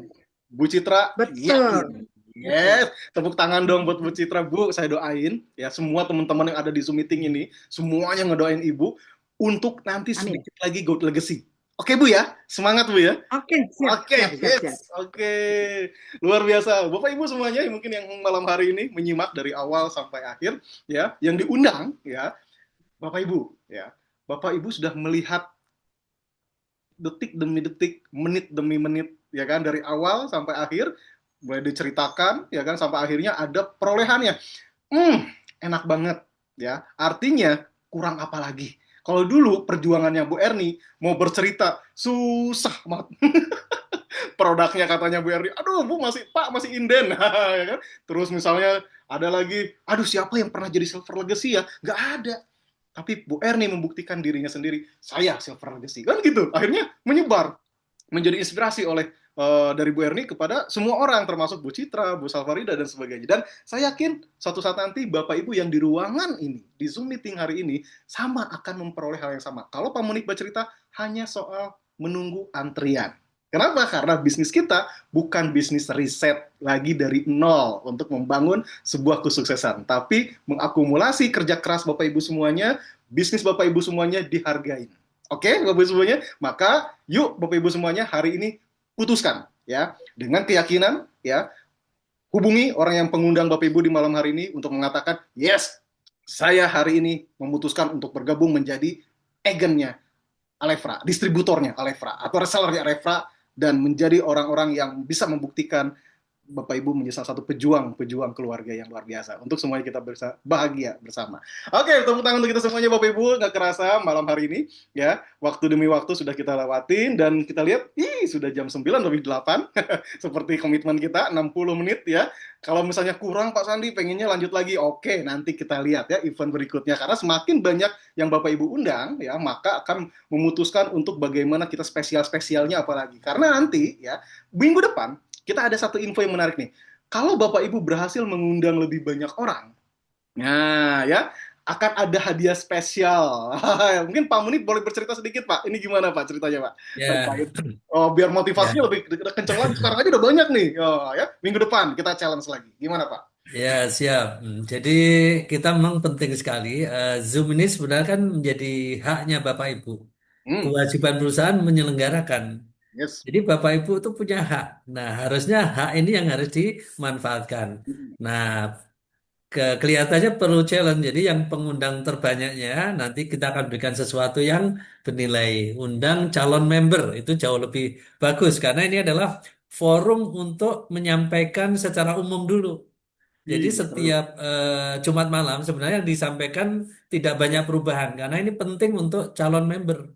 Bu Citra yakin. Betul, betul. Yes, tepuk tangan dong buat Bu Citra, Bu. Saya doain ya semua teman-teman yang ada di Zoom meeting ini, semuanya ngedoain Ibu untuk nanti Amin. sedikit lagi Gold Legacy. Oke Bu ya, semangat Bu ya. Oke, siap, Oke, siap, siap, siap. yes, oke, luar biasa. Bapak Ibu semuanya yang mungkin yang malam hari ini menyimak dari awal sampai akhir, ya, yang diundang, ya, Bapak Ibu, ya, Bapak Ibu sudah melihat detik demi detik, menit demi menit, ya kan, dari awal sampai akhir, mulai diceritakan, ya kan, sampai akhirnya ada perolehannya. Enak banget, ya. Artinya kurang apa lagi? Kalau dulu perjuangannya Bu Erni mau bercerita susah banget. Produknya katanya Bu Erni, aduh Bu masih Pak masih inden, ya kan? Terus misalnya ada lagi, aduh siapa yang pernah jadi Silver Legacy ya? Nggak ada. Tapi Bu Erni membuktikan dirinya sendiri, saya Silver Legacy. Kan gitu. Akhirnya menyebar, menjadi inspirasi oleh dari Bu Erni kepada semua orang, termasuk Bu Citra, Bu Salfarida, dan sebagainya. Dan saya yakin suatu saat nanti Bapak Ibu yang di ruangan ini, di Zoom meeting hari ini, sama akan memperoleh hal yang sama. Kalau Pak Munik bercerita, hanya soal menunggu antrian. Kenapa? Karena bisnis kita bukan bisnis riset lagi dari nol untuk membangun sebuah kesuksesan, tapi mengakumulasi kerja keras Bapak Ibu semuanya, bisnis Bapak Ibu semuanya dihargai. Oke, Bapak Ibu semuanya, maka yuk Bapak Ibu semuanya hari ini putuskan ya dengan keyakinan ya, hubungi orang yang pengundang Bapak Ibu di malam hari ini untuk mengatakan yes, saya hari ini memutuskan untuk bergabung menjadi agennya Alefra, distributornya Alefra atau resellernya Alefra, dan menjadi orang-orang yang bisa membuktikan Bapak Ibu menjadi salah satu pejuang keluarga yang luar biasa. Untuk semuanya kita bahagia bersama. Oke, tepuk tangan untuk kita semuanya Bapak Ibu. Nggak kerasa malam hari ini, ya, waktu demi waktu sudah kita lewatin, dan kita lihat, sudah jam 9 lebih 8. Seperti komitmen kita, 60 menit ya. Kalau misalnya kurang Pak Sandi, pengennya lanjut lagi, oke, nanti kita lihat ya event berikutnya. Karena semakin banyak yang Bapak Ibu undang, ya, maka akan memutuskan untuk bagaimana kita spesial-spesialnya apalagi. Karena nanti, ya, minggu depan, kita ada satu info yang menarik nih. Kalau Bapak Ibu berhasil mengundang lebih banyak orang, nah ya, akan ada hadiah spesial. Mungkin Pak Munib boleh bercerita sedikit Pak. Ini gimana Pak ceritanya Pak? Ya, Terkait biar ya, motivasinya lebih kenceng lagi. Sekarang aja udah banyak nih. Ya, minggu depan kita challenge lagi. Gimana Pak? ya, siap. Jadi kita memang penting sekali. Zoom ini sebenarnya kan menjadi haknya Bapak Ibu. Hmm, Kewajiban perusahaan menyelenggarakan. yes. Jadi Bapak Ibu itu punya hak. Nah, harusnya hak ini yang harus dimanfaatkan. Nah, kelihatannya perlu challenge. Jadi yang pengundang terbanyaknya nanti kita akan berikan sesuatu yang bernilai. Undang calon member itu jauh lebih bagus karena ini adalah forum untuk menyampaikan secara umum dulu. Jadi Betul. setiap Jumat malam sebenarnya yang disampaikan tidak banyak perubahan karena ini penting untuk calon member.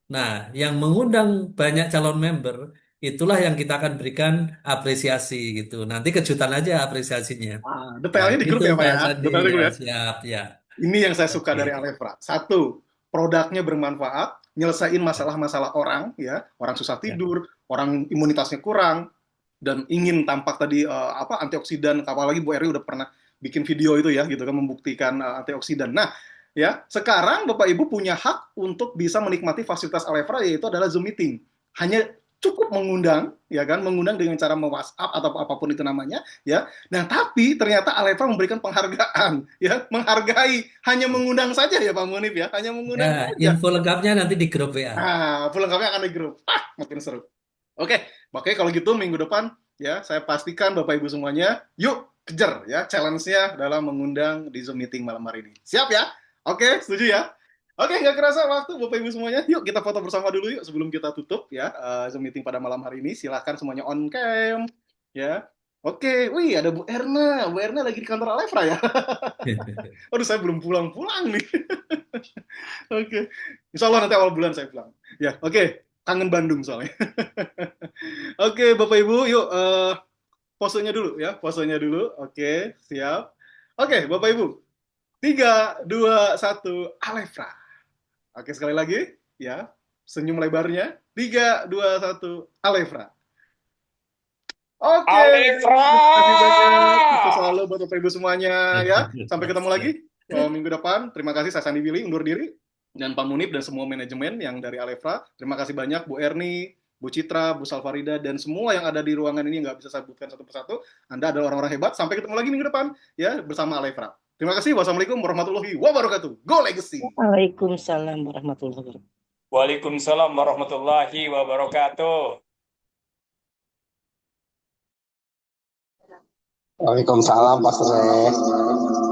Nah, yang mengundang banyak calon member itulah yang kita akan berikan apresiasi gitu. Nanti kejutan aja apresiasinya. Ya, Detailnya di gitu grup ya Pak Pak ya. Sandi. Detailnya di Ya, grup ya. siap ya. Ini yang saya suka Oke. dari Alefra. Satu, produknya bermanfaat, nyelesain Ya, masalah-masalah orang, ya, orang susah ya. tidur, orang imunitasnya kurang, dan ingin tampak tadi apa antioksidan. Apalagi Bu Eri udah pernah bikin video itu ya, gitu kan membuktikan antioksidan. Nah, ya sekarang Bapak Ibu punya hak untuk bisa menikmati fasilitas Alefra, yaitu adalah Zoom meeting. Hanya cukup mengundang, ya kan, mengundang dengan cara WhatsApp atau apapun itu namanya, ya. Nah, tapi ternyata Alefra memberikan penghargaan, ya, menghargai, hanya mengundang saja ya Pak Munif ya, hanya Ya, mengundang saja. info lengkapnya nanti di grup WA. Nah, pulang kami akan di grup. Makin seru. Oke, oke kalau gitu minggu depan ya saya pastikan Bapak Ibu semuanya, yuk kejar ya challenge-nya dalam mengundang di Zoom meeting malam hari ini. Siap ya? Oke, setuju ya? Oke, nggak kerasa waktu Bapak Ibu semuanya. Yuk kita foto bersama dulu yuk sebelum kita tutup ya Zoom meeting pada malam hari ini. Silahkan semuanya on cam ya. Oke, wih ada Bu Erna. Bu Erna lagi di kantor Alefra ya. Aduh, saya belum pulang-pulang nih. Oke. Insya Allah nanti awal bulan saya pulang. Ya, oke. Kangen Bandung soalnya. Oke, Bapak Ibu, yuk posenya dulu ya, posenya dulu. Oke, siap. Oke, Bapak Ibu. 3, 2, 1, Alefra. Oke, sekali lagi ya. Senyum lebarnya. 3, 2, 1, Alefra. Oke, Alefra! terima kasih banyak. Sukses selalu buat Bapak Ibu semuanya ya. Sampai ketemu lagi minggu depan. Terima kasih, saya Sandi Willy undur diri. Dan Pak Munib dan semua manajemen yang dari Alefra. Terima kasih banyak Bu Erni, Bu Citra, Bu Salfarida, dan semua yang ada di ruangan ini nggak bisa saya sebutkan satu persatu. Anda adalah orang-orang hebat. Sampai ketemu lagi minggu depan ya bersama Alefra. Terima kasih. Wassalamualaikum warahmatullahi wabarakatuh. Go Legacy! Waalaikumsalam warahmatullahi wabarakatuh. Waalaikumsalam warahmatullahi wabarakatuh. Waalaikumsalam Pak Sre.